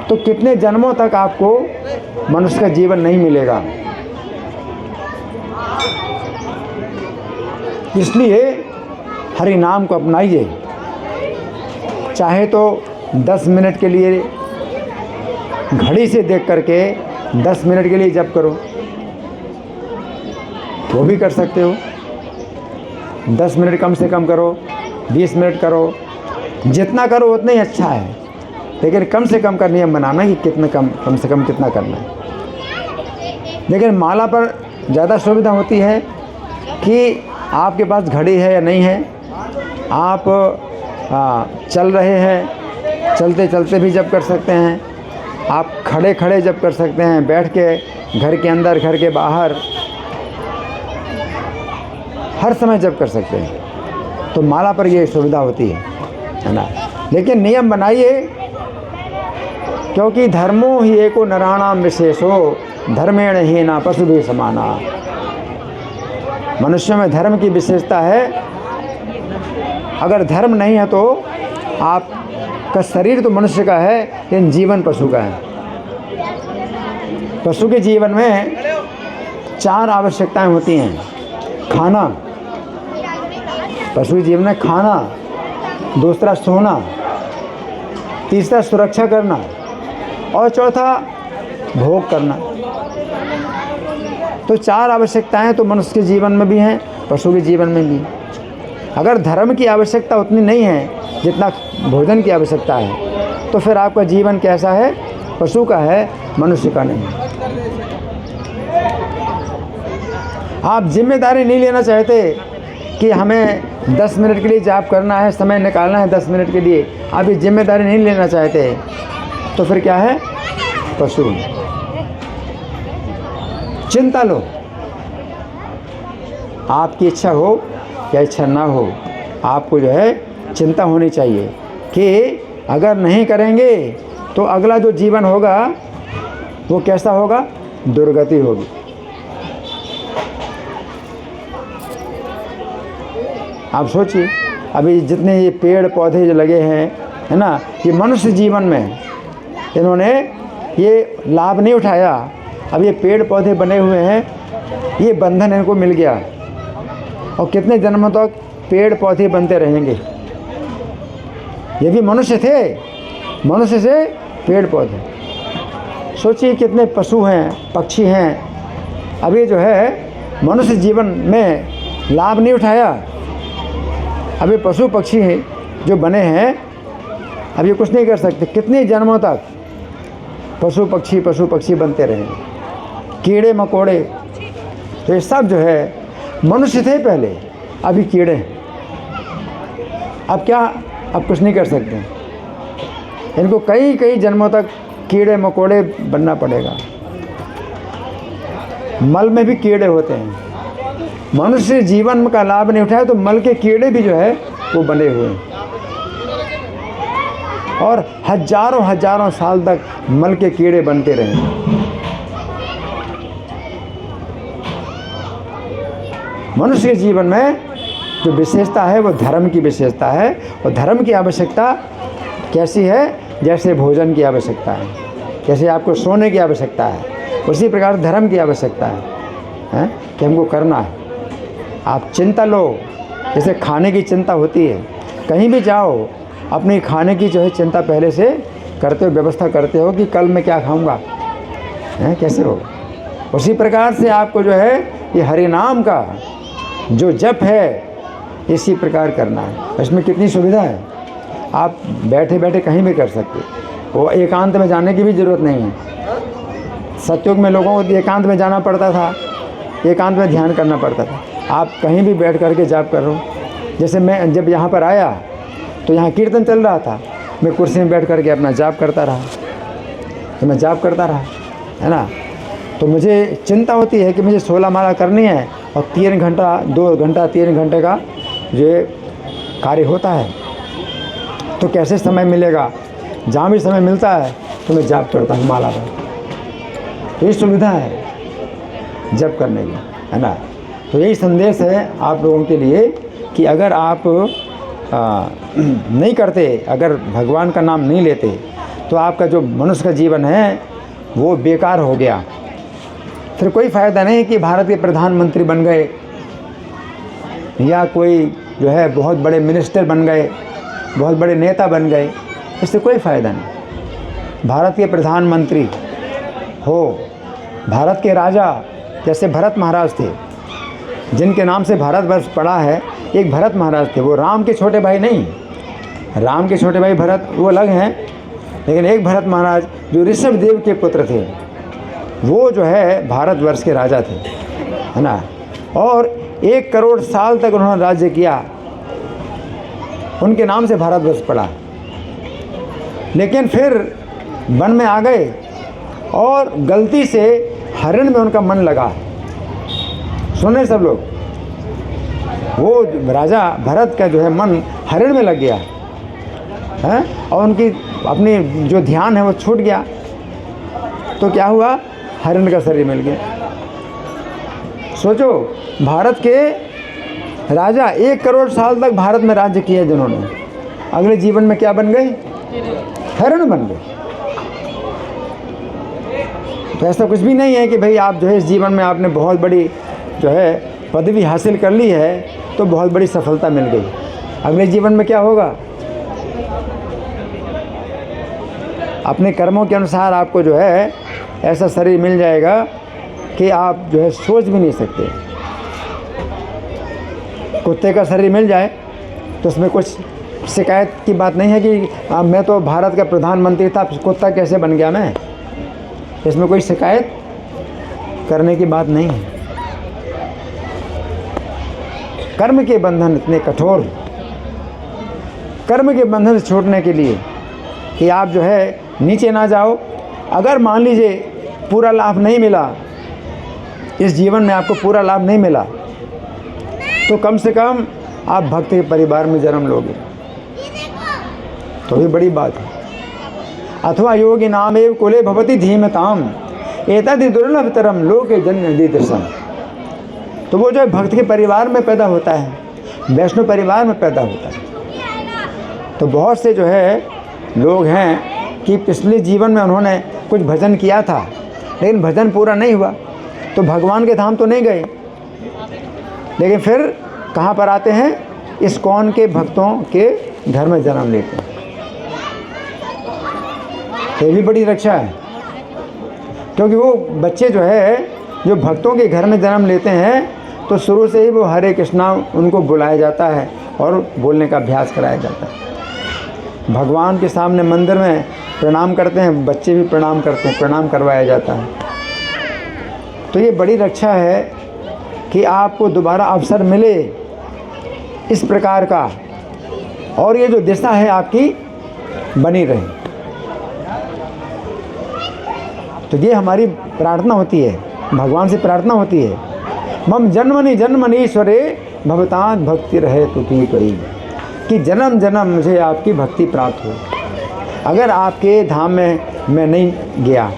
तो कितने जन्मों तक आपको मनुष्य का जीवन नहीं मिलेगा। इसलिए हरि नाम को अपनाइए। चाहे तो 10 मिनट के लिए घड़ी से देख करके 10 मिनट के लिए जप करो, वो भी कर सकते हो। 10 मिनट कम से कम करो, 20 मिनट करो, जितना करो उतना ही अच्छा है। लेकिन कम से कम का नियम बनाना कि कितना कम से कम कितना करना है। लेकिन माला पर ज़्यादा सुविधा होती है कि आपके पास घड़ी है या नहीं है, आप चल रहे हैं, चलते चलते भी जप कर सकते हैं, आप खड़े खड़े जप कर सकते हैं, बैठ के, घर के अंदर, घर के बाहर, हर समय जप कर सकते हैं। तो माला पर ये सुविधा होती है ना। लेकिन नियम बनाइए, क्योंकि धर्मो ही एको नराणाम विशेषो धर्मेण ही ना पशु भी समाना। मनुष्य में धर्म की विशेषता है। अगर धर्म नहीं है तो आपका शरीर तो मनुष्य का है, लेकिन जीवन पशु का है। पशु के जीवन में 4 आवश्यकताएं होती हैं। खाना, पशु जीवन में खाना, दूसरा सोना, तीसरा सुरक्षा करना, और चौथा भोग करना। तो 4 आवश्यकताएं तो मनुष्य के जीवन में भी हैं, पशु के जीवन में भी। अगर धर्म की आवश्यकता उतनी नहीं है जितना भोजन की आवश्यकता है, तो फिर आपका जीवन कैसा है? पशु का है, मनुष्य का नहीं। आप जिम्मेदारी नहीं लेना चाहते कि हमें 10 मिनट के लिए जाप करना है, समय निकालना है 10 मिनट के लिए, आप ये जिम्मेदारी नहीं लेना चाहते, तो फिर क्या है? पशु। चिंता लो, आपकी इच्छा हो या इच्छा ना हो, आपको जो है चिंता होनी चाहिए कि अगर नहीं करेंगे तो अगला जो जीवन होगा वो कैसा होगा? दुर्गति होगी। आप सोचिए, अभी जितने ये पेड़ पौधे जो लगे हैं, है ना, ये मनुष्य जीवन में इन्होंने ये लाभ नहीं उठाया। अब ये पेड़ पौधे बने हुए हैं, ये बंधन इनको मिल गया, और कितने जन्मों तक पेड़ पौधे बनते रहेंगे। ये भी मनुष्य थे, मनुष्य से पेड़ पौधे। सोचिए कितने पशु हैं, पक्षी हैं, अब ये जो है मनुष्य जीवन में लाभ नहीं उठाया। अब ये पशु पक्षी हैं जो बने हैं, अब ये कुछ नहीं कर सकते। कितने जन्मों तक पशु पक्षी बनते रहेंगे, कीड़े मकोड़े। तो ये सब जो है मनुष्य थे पहले, अभी कीड़े। अब क्या? अब कुछ नहीं कर सकते, इनको कई कई जन्मों तक कीड़े मकोड़े बनना पड़ेगा। मल में भी कीड़े होते हैं। मनुष्य जीवन का लाभ नहीं उठाया तो मल के कीड़े भी जो है वो बने हुए हैं, और हजारों हजारों साल तक मल के कीड़े बनते रहे। मनुष्य के जीवन में जो विशेषता है वो धर्म की विशेषता है, और धर्म की आवश्यकता कैसी है? जैसे भोजन की आवश्यकता है, जैसे आपको सोने की आवश्यकता है, उसी प्रकार धर्म की आवश्यकता है कि हमको करना है। आप चिंता लो, जैसे खाने की चिंता होती है, कहीं भी जाओ अपनी खाने की जो है चिंता पहले से करते हो, व्यवस्था करते हो कि कल मैं क्या खाऊंगा, कैसे होगा। उसी प्रकार से आपको जो है ये हरि नाम का जो जप है इसी प्रकार करना है। इसमें कितनी सुविधा है, आप बैठे बैठे कहीं भी कर सकते, वो एकांत में जाने की भी ज़रूरत नहीं है। सतयुग में लोगों को एकांत में जाना पड़ता था, एकांत में ध्यान करना पड़ता था। आप कहीं भी बैठ करके जाप कर रहे हो। जैसे मैं जब यहाँ पर आया तो यहाँ कीर्तन चल रहा था, मैं कुर्सी में बैठ करके अपना जाप करता रहा, तो मैं जाप करता रहा, है ना। तो मुझे चिंता होती है कि मुझे 16 माला करनी है और 3 घंटा 2 घंटा 3 घंटे का जो कार्य होता है, तो कैसे समय मिलेगा। जहाँ भी समय मिलता है तो मैं जाप करता हूँ माला पर। तो ये सुविधा है जप करने की, है ना। तो यही संदेश है आप लोगों के लिए कि अगर आप नहीं करते, अगर भगवान का नाम नहीं लेते, तो आपका जो मनुष्य का जीवन है वो बेकार हो गया। फिर कोई फ़ायदा नहीं कि भारत के प्रधानमंत्री बन गए या कोई जो है बहुत बड़े मिनिस्टर बन गए, बहुत बड़े नेता बन गए, इससे कोई फ़ायदा नहीं। भारत के प्रधानमंत्री हो, भारत के राजा जैसे भरत महाराज थे, जिनके नाम से भारतवर्ष पड़ा है, एक भरत महाराज थे। वो राम के छोटे भाई नहीं, राम के छोटे भाई भरत वो अलग हैं, लेकिन एक भरत महाराज जो ऋषभ देव के पुत्र थे, वो जो है भारतवर्ष के राजा थे, है ना। और 1 करोड़ साल तक उन्होंने राज्य किया, उनके नाम से भारतवर्ष पड़ा। लेकिन फिर वन में आ गए और गलती से हरिण में उनका मन लगा। सुने सब लोग, वो राजा भरत का जो है मन हरिण में लग गया है, और उनकी अपनी जो ध्यान है वो छूट गया। तो क्या हुआ, हरिण का शरीर मिल गया। सोचो, भारत के राजा 1 करोड़ साल तक भारत में राज्य किया जिन्होंने, अगले जीवन में क्या बन गए, हरिण बन गए। तो ऐसा कुछ भी नहीं है कि भाई आप जो है इस जीवन में आपने बहुत बड़ी जो है पदवी हासिल कर ली है तो बहुत बड़ी सफलता मिल गई, अगले जीवन में क्या होगा। अपने कर्मों के अनुसार आपको जो है ऐसा शरीर मिल जाएगा कि आप जो है सोच भी नहीं सकते। कुत्ते का शरीर मिल जाए तो उसमें कुछ शिकायत की बात नहीं है कि मैं तो भारत का प्रधानमंत्री था, कुत्ता कैसे बन गया मैं। इसमें कोई शिकायत करने की बात नहीं है। कर्म के बंधन इतने कठोर, कर्म के बंधन से छूटने के लिए कि आप जो है नीचे ना जाओ। अगर मान लीजिए पूरा लाभ नहीं मिला, इस जीवन में आपको पूरा लाभ नहीं मिला, तो कम से कम आप भक्त के परिवार में जन्म लोगे, तो भी बड़ी बात है। अथवा योगी नाम एव कुले भवति धीमताम एतद् दुर्लभतरम लोके जन्म दीदृशम। तो वो जो है भक्त के परिवार में पैदा होता है, वैष्णव परिवार में पैदा होता है। तो बहुत से जो है लोग हैं कि पिछले जीवन में उन्होंने कुछ भजन किया था, लेकिन भजन पूरा नहीं हुआ, तो भगवान के धाम तो नहीं गए, लेकिन फिर कहाँ पर आते हैं, इस्कॉन के भक्तों के घर में जन्म लेते हैं। ये भी बड़ी रक्षा है, क्योंकि वो बच्चे जो है जो भक्तों के घर में जन्म लेते हैं, तो शुरू से ही वो हरे कृष्णा उनको बुलाया जाता है और बोलने का अभ्यास कराया जाता है। भगवान के सामने मंदिर में प्रणाम करते हैं, बच्चे भी प्रणाम करते हैं, प्रणाम करवाया जाता है। तो ये बड़ी रक्षा है कि आपको दोबारा अवसर मिले इस प्रकार का, और ये जो दिशा है आपकी बनी रहे। तो ये हमारी प्रार्थना होती है, भगवान से प्रार्थना होती है, मम जन्मनि जन्मनीश्वरे भवतां भक्ति रहे तुझी कही, कि जन्म जन्म मुझे आपकी भक्ति प्राप्त हो। अगर आपके धाम में मैं नहीं गया,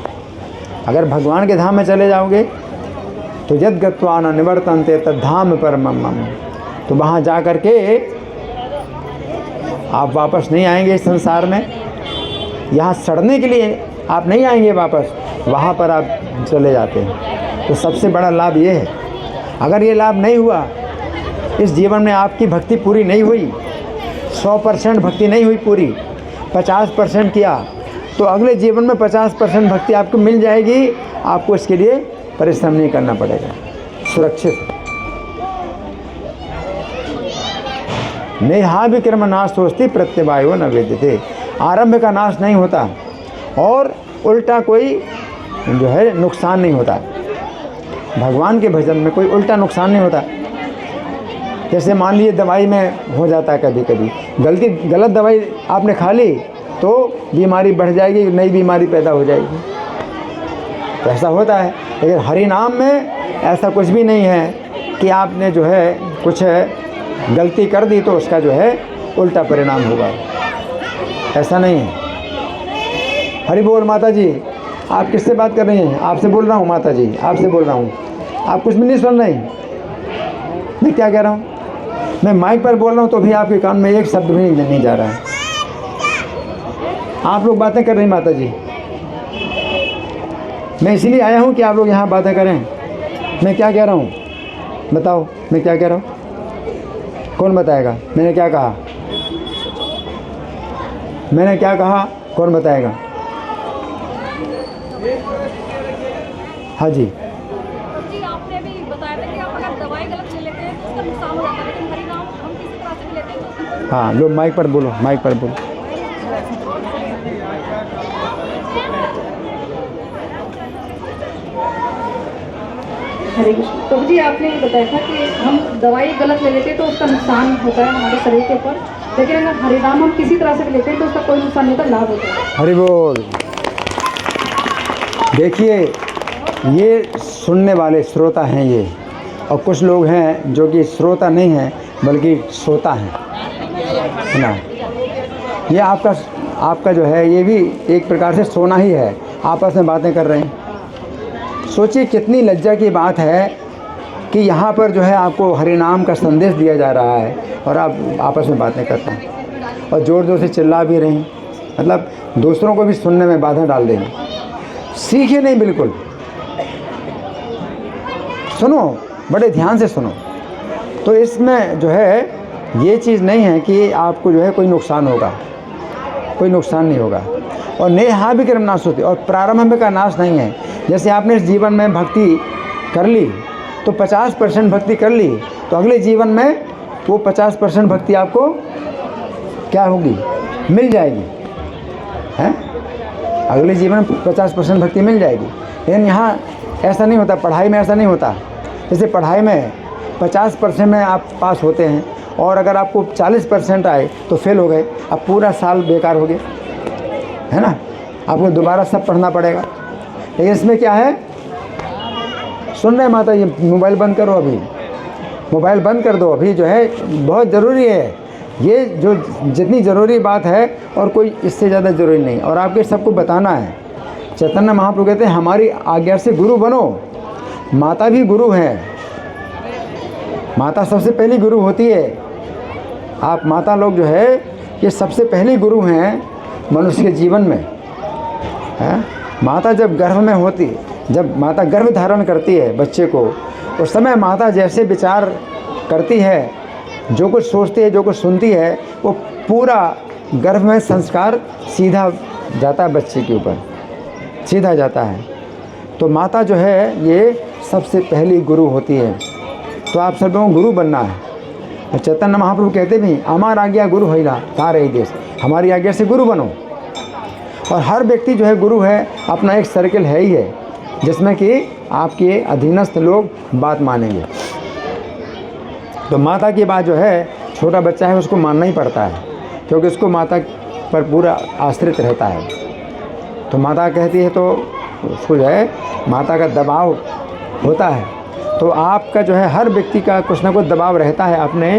अगर भगवान के धाम में चले जाओगे तो यद गत्वा न निवर्तन्ते तद्धाम परमं मम, तो वहाँ जा कर के आप वापस नहीं आएंगे इस संसार में। यहाँ सड़ने के लिए आप नहीं आएंगे वापस, वहाँ पर आप चले जाते हैं। तो सबसे बड़ा लाभ ये है। अगर ये लाभ नहीं हुआ, इस जीवन में आपकी भक्ति पूरी नहीं हुई, 100% भक्ति नहीं हुई पूरी, 50% किया, तो अगले जीवन में 50% भक्ति आपको मिल जाएगी। आपको इसके लिए परिश्रम नहीं करना पड़ेगा, सुरक्षित। नेहा विक्रम नाश सोचती प्रत्यवायो न वेद्यते। आरंभ का नाश नहीं होता और उल्टा कोई जो है नुकसान नहीं होता। भगवान के भजन में कोई उल्टा नुकसान नहीं होता। जैसे मान लीजिए दवाई में हो जाता है कभी कभी गलत दवाई आपने खा ली तो बीमारी बढ़ जाएगी, नई बीमारी पैदा हो जाएगी, तो ऐसा होता है। लेकिन हरि नाम में ऐसा कुछ भी नहीं है कि आपने जो है कुछ गलती कर दी तो उसका जो है उल्टा परिणाम होगा, ऐसा नहीं है। हरि बोल। माता जी आप किससे बात कर रही हैं? आपसे बोल रहा हूँ माता जी, आपसे बोल रहा हूँ। आप कुछ भी नहीं सुन रही? मैं क्या कह रहा हूँ? मैं माइक पर बोल रहा हूँ तो भी आपके कान में एक शब्द भी नहीं जा रहा है। आप लोग बातें कर रही माता जी। मैं इसलिए आया हूँ कि आप लोग यहाँ बातें करें। मैं क्या कह रहा हूँ बताओ, मैं क्या कह रहा हूँ? कौन बताएगा मैंने क्या कहा? मैंने क्या कहा कौन बताएगा? हाँ जी। जी आपने अभी बताया था कि आप अगर दवाई गलत ले लेते हैं तो उसका नुकसान हो जाता है, लेकिन हरि नाम हम किसी तरह से भी लेते हैं तो हाँ लो माइक पर बोलो, माइक पर बोलो। हरे कृष्ण। तो जी आपने ये बताया था कि हम दवाई गलत ले लेते हैं तो उसका नुकसान होता है हमारे शरीर के ऊपर, लेकिन अगर हरि नाम हम किसी तरह से भी लेते हैं तो उसका कोई नुकसान नहीं होता, लाभ होता है। हरि बोल। देखिए ये सुनने वाले श्रोता हैं ये, और कुछ लोग हैं जो कि श्रोता नहीं हैं बल्कि श्रोता हैं, है ना। ये आपका जो है ये भी एक प्रकार से सोना ही है, आपस में बातें कर रहे हैं। सोचिए कितनी लज्जा की बात है कि यहाँ पर जो है आपको हरि नाम का संदेश दिया जा रहा है और आप आपस में बातें करते हैं और ज़ोर ज़ोर से चिल्ला भी रहे हैं, मतलब दूसरों को भी सुनने में बाधा डाल देंगे। सीखे नहीं, बिल्कुल सुनो, बड़े ध्यान से सुनो। तो इसमें जो है ये चीज़ नहीं है कि आपको जो है कोई नुकसान होगा, कोई नुकसान नहीं होगा। और नेहा विक्रम नाश होती, और प्रारंभ में का नाश नहीं है। जैसे आपने इस जीवन में भक्ति कर ली तो 50% भक्ति कर ली, तो अगले जीवन में वो 50% भक्ति आपको क्या होगी, मिल जाएगी, हैं? अगले जीवन में 50% भक्ति मिल जाएगी। लेकिन यहाँ ऐसा नहीं होता, पढ़ाई में ऐसा नहीं होता। जैसे पढ़ाई में 50% में आप पास होते हैं और अगर आपको 40% आए तो फेल हो गए, अब पूरा साल बेकार हो गए, है ना? आपको दोबारा सब पढ़ना पड़ेगा। लेकिन इसमें क्या है, सुन रहे माता, ये मोबाइल बंद करो, अभी मोबाइल बंद कर दो, अभी जो है बहुत ज़रूरी है ये, जो जितनी ज़रूरी बात है और कोई इससे ज़्यादा ज़रूरी नहीं, और आपके सबको बताना है। चैतन्य महाप्रभु कहते हैं हमारी आज्ञा से गुरु बनो। माता भी गुरु है, माता सबसे पहली गुरु होती है। आप माता लोग जो है ये सबसे पहली गुरु हैं मनुष्य के जीवन में, है? माता जब गर्भ में होती, जब माता गर्भ धारण करती है बच्चे को, उस समय माता जैसे विचार करती है, जो कुछ सोचती है, जो कुछ सुनती है, वो पूरा गर्भ में संस्कार सीधा जाता है बच्चे के ऊपर, सीधा जाता है। तो माता जो है ये सबसे पहली गुरु होती है। तो आप सब लोगों को गुरु बनना है। और चैतन्य महाप्रभु कहते भी अमार आज्ञा गुरु होइला तारे देश, हमारी आज्ञा से गुरु बनो। और हर व्यक्ति जो है गुरु है, अपना एक सर्कल है ही है जिसमें कि आपके अधीनस्थ लोग बात मानेंगे। तो माता की बात जो है, छोटा बच्चा है उसको मानना ही पड़ता है, क्योंकि उसको माता पर पूरा आश्रित रहता है। तो माता कहती है तो उसको जो है माता का दबाव होता है। तो आपका जो है हर व्यक्ति का कुछ ना कुछ दबाव रहता है अपने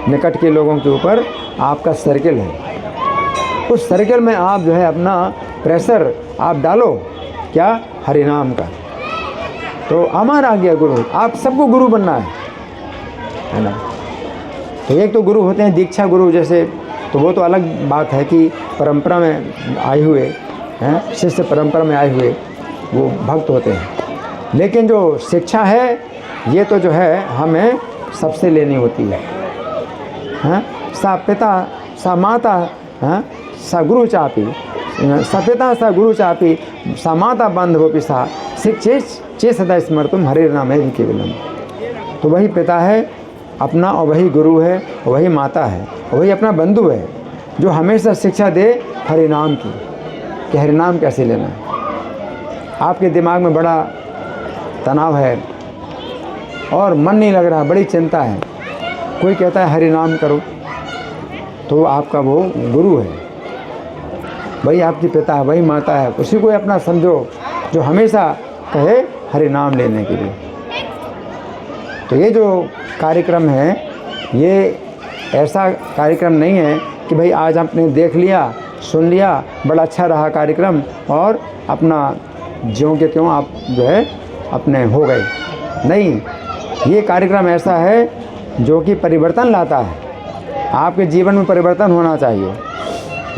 निकट के लोगों के ऊपर। आपका सर्कल है, उस सर्कल में आप जो है अपना प्रेशर आप डालो, क्या, हरिनाम का। तो हमारा आ गया गुरु, आप सबको गुरु बनना है ना। तो एक तो गुरु होते हैं दीक्षा गुरु जैसे, तो वो तो अलग बात है कि परंपरा में आए हुए हैं, शिष्य परंपरा में आए हुए वो भक्त होते हैं। लेकिन जो शिक्षा है ये तो जो है हमें सबसे लेनी होती है, हैं? सा पिता सा माता, हैं? सा गुरु चापी, सा पिता सा गुरु चापी, सा माता बंधवोपि सा शिक्षे चे सदा स्मर्तुम हरे नाम है केवलम। तो वही पिता है अपना, और वही गुरु है, और वही माता है, और वही अपना बंधु है जो हमेशा शिक्षा दे हरिनाम की, कि हरिनाम कैसे लेना है। आपके दिमाग में बड़ा तनाव है और मन नहीं लग रहा, बड़ी चिंता है, कोई कहता है हरिनाम करो, तो आपका वो गुरु है, वही आपकी पिता है, वही माता है, उसी को अपना समझो जो हमेशा कहे हरिनाम लेने के लिए। तो ये जो कार्यक्रम है ये ऐसा कार्यक्रम नहीं है कि भाई आज आपने देख लिया, सुन लिया, बड़ा अच्छा रहा कार्यक्रम और अपना ज्यों के त्यों आप जो है अपने हो गए। नहीं, ये कार्यक्रम ऐसा है जो कि परिवर्तन लाता है, आपके जीवन में परिवर्तन होना चाहिए।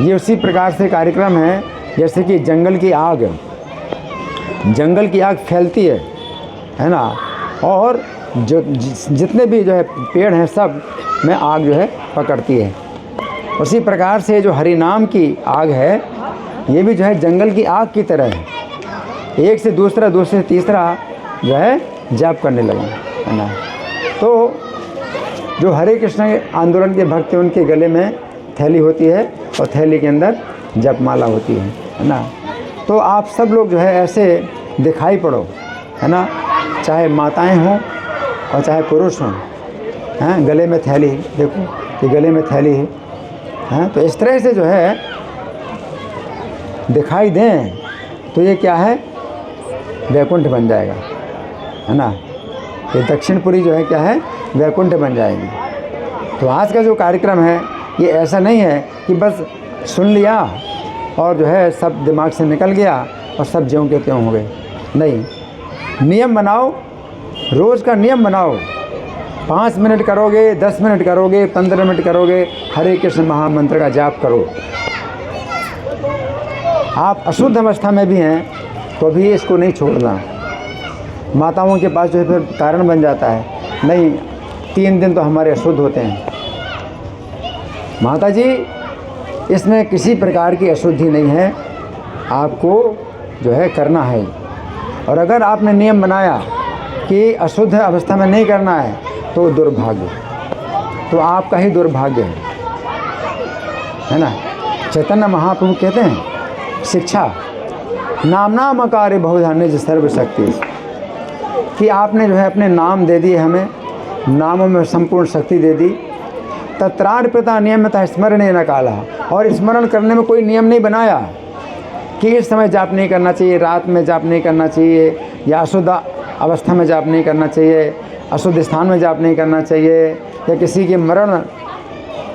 ये उसी प्रकार से कार्यक्रम है जैसे कि जंगल की आग, जंगल की आग फैलती है ना, और जो जितने भी जो है पेड़ हैं सब में आग जो है पकड़ती है। उसी प्रकार से जो हरि नाम की आग है ये भी जो है जंगल की आग की तरह है, एक से दूसरा, दूसरे से तीसरा जो है जाप करने लगे, है ना। तो जो हरे कृष्ण आंदोलन के भक्त हैं उनके गले में थैली होती है और थैली के अंदर जपमाला होती है ना। तो आप सब लोग जो है ऐसे दिखाई पड़ो, है ना, चाहे माताएं हों और चाहे पुरुष हों, हैं, गले में थैली, देखो ये गले में थैली है, हैं, तो इस तरह से जो है दिखाई दें तो ये क्या है, वैकुंठ बन जाएगा, है ना। ये दक्षिणपुरी जो है क्या है, वैकुंठ बन जाएगी। तो आज का जो कार्यक्रम है ये ऐसा नहीं है कि बस सुन लिया और जो है सब दिमाग से निकल गया और सब ज्यों के त्यों हो गए। नहीं, नियम बनाओ, रोज़ का नियम बनाओ, 5 मिनट करोगे, 10 मिनट करोगे, 15 मिनट करोगे, हरे कृष्ण महामंत्र का जाप करो। आप अशुद्ध अवस्था में भी हैं तो भी इसको नहीं छोड़ना। माताओं के पास जो है फिर कारण बन जाता है, नहीं 3 दिन तो हमारे अशुद्ध होते हैं। माता जी इसमें किसी प्रकार की अशुद्धि नहीं है, आपको जो है करना है, और अगर आपने नियम बनाया कि अशुद्ध अवस्था में नहीं करना है तो दुर्भाग्य, तो आपका ही दुर्भाग्य है ना। चैतन्य महाप्रभु कहते हैं शिक्षा नाम कार्य बहुधान्य सर्वशक्ति, कि आपने जो है अपने नाम दे दिए, हमें नामों में संपूर्ण शक्ति दे दी। तत्रार्पिता नियमतः स्मरणे न काला, और स्मरण करने में कोई नियम नहीं बनाया कि इस समय जाप नहीं करना चाहिए, रात में जाप नहीं करना चाहिए, या अशुद्ध अवस्था में जाप नहीं करना चाहिए, अशुद्ध स्थान में जाप नहीं करना चाहिए, या किसी के मरण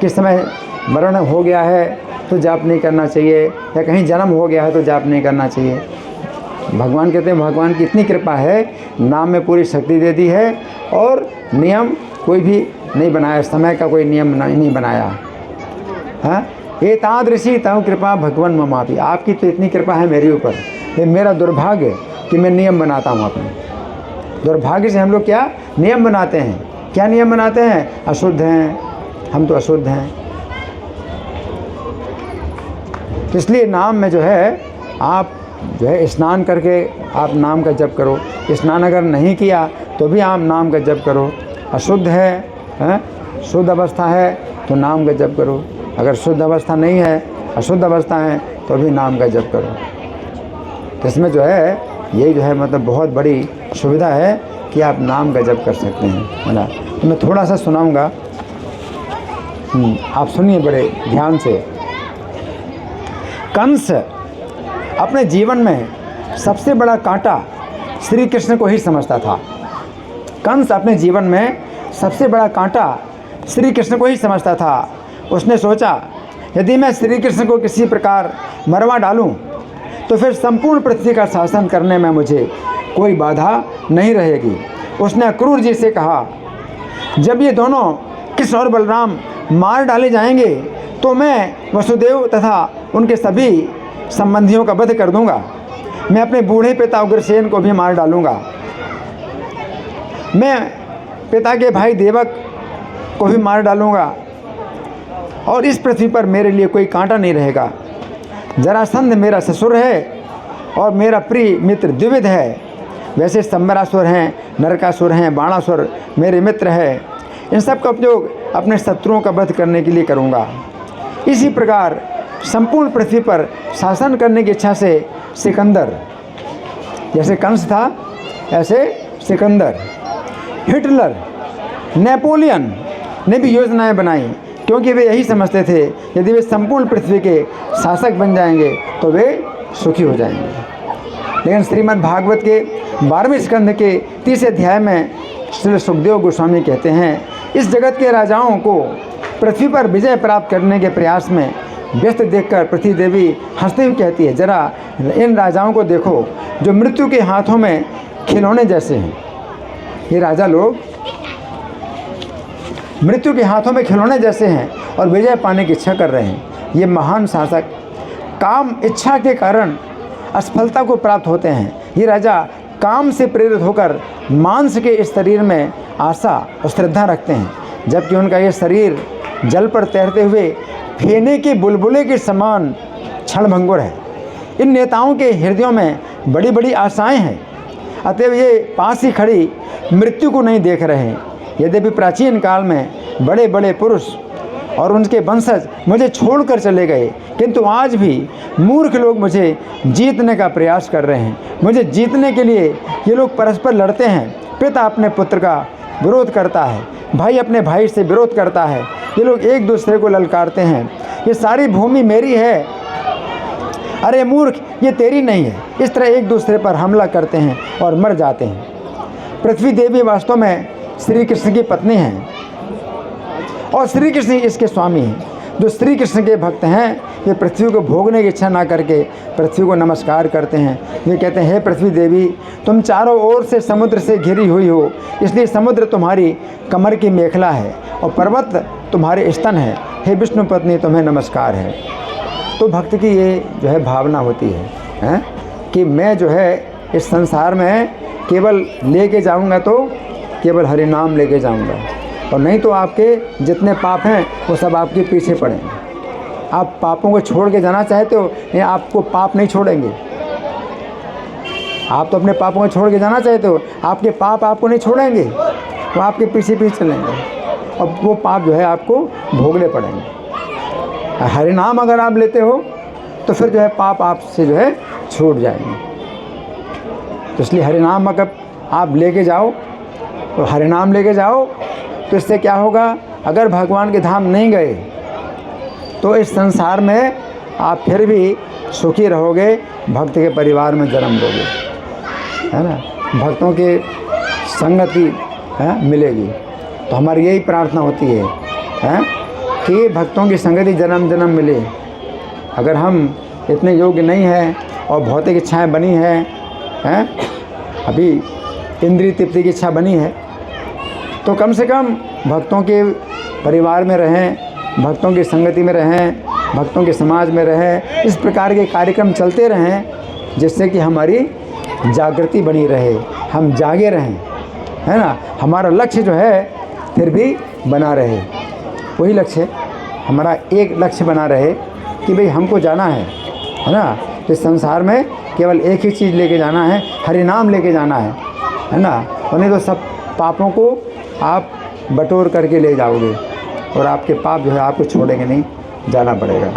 किस समय मरण हो गया है तो जाप नहीं करना चाहिए, या कहीं जन्म हो गया है तो जाप नहीं करना चाहिए। भगवान कहते हैं भगवान की इतनी कृपा है, नाम में पूरी शक्ति दे दी है, और नियम कोई भी नहीं बनाया, समय का कोई नियम नहीं बनाया। हाँ, एतादृशी तव कृपा भगवान ममापि, आपकी तो इतनी कृपा है मेरे ऊपर, ये मेरा दुर्भाग्य कि मैं नियम बनाता हूँ अपने। दुर्भाग्य से हम लोग क्या नियम बनाते हैं, क्या नियम बनाते हैं? अशुद्ध हैं, हम तो अशुद्ध हैं। इसलिए नाम में जो है आप जो है स्नान करके आप नाम का जप करो, स्नान अगर नहीं किया तो भी आप नाम का जप करो। अशुद्ध है, शुद्ध अवस्था है तो नाम का जप करो, अगर शुद्ध अवस्था नहीं है, अशुद्ध अवस्था है तो भी नाम का जप करो। तो इसमें जो है यही जो है मतलब बहुत बड़ी सुविधा है कि आप नाम का जप कर सकते हैं, है ना। तो मैं थोड़ा सा सुनाऊंगा, आप सुनिए बड़े ध्यान से। कंस अपने जीवन में सबसे बड़ा कांटा श्री कृष्ण को ही समझता था। कंस अपने जीवन में सबसे बड़ा कांटा श्री कृष्ण को ही समझता था। उसने सोचा यदि मैं श्री कृष्ण को किसी प्रकार मरवा डालूं तो फिर संपूर्ण पृथ्वी का शासन करने में मुझे कोई बाधा नहीं रहेगी। उसने अक्रूर जी से कहा, जब ये दोनों कृष्ण और बलराम मार डाले जाएंगे तो मैं वसुदेव तथा उनके सभी संबंधियों का वध कर दूंगा। मैं अपने बूढ़े पिता उग्रसेन को भी मार डालूंगा। मैं पिता के भाई देवक को भी मार डालूंगा और इस पृथ्वी पर मेरे लिए कोई कांटा नहीं रहेगा। जरासंध मेरा ससुर है और मेरा प्रिय मित्र द्विविध है। वैसे संबरासुर हैं, नरकासुर हैं, बाणासुर मेरे मित्र हैं। इन सब का उपयोग अपने शत्रुओं का वध करने के लिए करूंगा। इसी प्रकार संपूर्ण पृथ्वी पर शासन करने की इच्छा से सिकंदर, जैसे कंस था ऐसे सिकंदर, हिटलर, नेपोलियन ने भी योजनाएं बनाई, क्योंकि वे यही समझते थे यदि वे संपूर्ण पृथ्वी के शासक बन जाएंगे तो वे सुखी हो जाएंगे। लेकिन श्रीमद् भागवत के 12वें स्कंध के 30 अध्याय में श्री सुखदेव गोस्वामी कहते हैं, इस जगत के राजाओं को पृथ्वी पर विजय प्राप्त करने के प्रयास में व्यस्त देखकर पृथ्वी देवी हंसते हुए कहती है, जरा इन राजाओं को देखो जो मृत्यु के हाथों में खिलौने जैसे हैं। ये राजा लोग मृत्यु के हाथों में खिलौने जैसे हैं और विजय पाने की इच्छा कर रहे हैं। ये महान शासक काम इच्छा के कारण असफलता को प्राप्त होते हैं। ये राजा काम से प्रेरित होकर मांस के इस शरीर में आशा और श्रद्धा रखते हैं, जबकि उनका ये शरीर जल पर तैरते हुए फेने के बुलबुले के समान क्षणभंगुर है। इन नेताओं के हृदयों में बड़ी बड़ी आशाएं हैं, अतएव ये पास ही खड़ी मृत्यु को नहीं देख रहे हैं। यद्यपि प्राचीन काल में बड़े बड़े पुरुष और उनके वंशज मुझे छोड़कर चले गए, किंतु आज भी मूर्ख लोग मुझे जीतने का प्रयास कर रहे हैं। मुझे जीतने के लिए ये लोग परस्पर लड़ते हैं। पिता अपने पुत्र का विरोध करता है, भाई अपने भाई से विरोध करता है। ये लोग एक दूसरे को ललकारते हैं, ये सारी भूमि मेरी है, अरे मूर्ख ये तेरी नहीं है। इस तरह एक दूसरे पर हमला करते हैं और मर जाते हैं। पृथ्वी देवी वास्तव में श्री कृष्ण की पत्नी हैं और श्री कृष्ण ही इसके स्वामी हैं। जो श्री कृष्ण के भक्त हैं वे पृथ्वी को भोगने की इच्छा ना करके पृथ्वी को नमस्कार करते हैं। वे कहते हैं, हे पृथ्वी देवी, तुम चारों ओर से समुद्र से घिरी हुई हो, इसलिए समुद्र तुम्हारी कमर की मेखला है और पर्वत तुम्हारे स्तन है। हे विष्णु पत्नी, तुम्हें नमस्कार है। तो भक्त की ये जो है भावना होती है कि मैं जो है इस संसार में केवल लेके जाऊंगा तो केवल हरि नाम लेके जाऊंगा, और नहीं तो आपके जितने पाप हैं वो सब आपके पीछे पड़ेंगे। आप पापों को छोड़ के जाना चाहते हो, या आपको पाप नहीं छोड़ेंगे। आप तो अपने पापों को छोड़ के जाना चाहते हो, आपके पाप आपको नहीं छोड़ेंगे, वो आपके पीछे पीछे चलेंगे और वो पाप जो है आपको भोगने पड़ेंगे। हरि नाम अगर आप लेते हो तो फिर जो है पाप आपसे जो है छूट जाएंगे। तो इसलिए हरि नाम अगर आप लेके जाओ तो हरि नाम लेके जाओ तो इससे क्या होगा, अगर भगवान के धाम नहीं गए तो इस संसार में आप फिर भी सुखी रहोगे, भक्त के परिवार में जन्म लोगे, है ना, भक्तों के संगति है मिलेगी। तो हमारी यही प्रार्थना होती है कि भक्तों की संगति जन्म जन्म मिले। अगर हम इतने योग्य नहीं हैं और भौतिक इच्छाएं बनी हैं, अभी इंद्रिय तृप्ति की इच्छा बनी है, तो कम से कम भक्तों के परिवार में रहें, भक्तों की संगति में रहें, भक्तों के समाज में रहें। इस प्रकार के कार्यक्रम चलते रहें जिससे कि हमारी जागृति बनी रहे, हम जागे रहें, है ना, हमारा लक्ष्य जो है फिर भी बना रहे। वही लक्ष्य हमारा, एक लक्ष्य बना रहे कि भाई हमको जाना है ना, तो इस संसार में केवल एक ही चीज़ लेके जाना है, हरि नाम लेके जाना है ना, नहीं तो सब पापों को आप बटोर करके ले जाओगे और आपके पाप जो है आपको छोड़ेंगे नहीं, जाना पड़ेगा।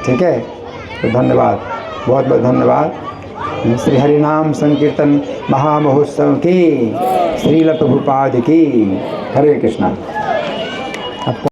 ठीक है, तो धन्यवाद, बहुत बहुत धन्यवाद। श्री हरि नाम संकीर्तन महामहोत्सव की, श्रील प्रभुपाद की। हरे कृष्णा।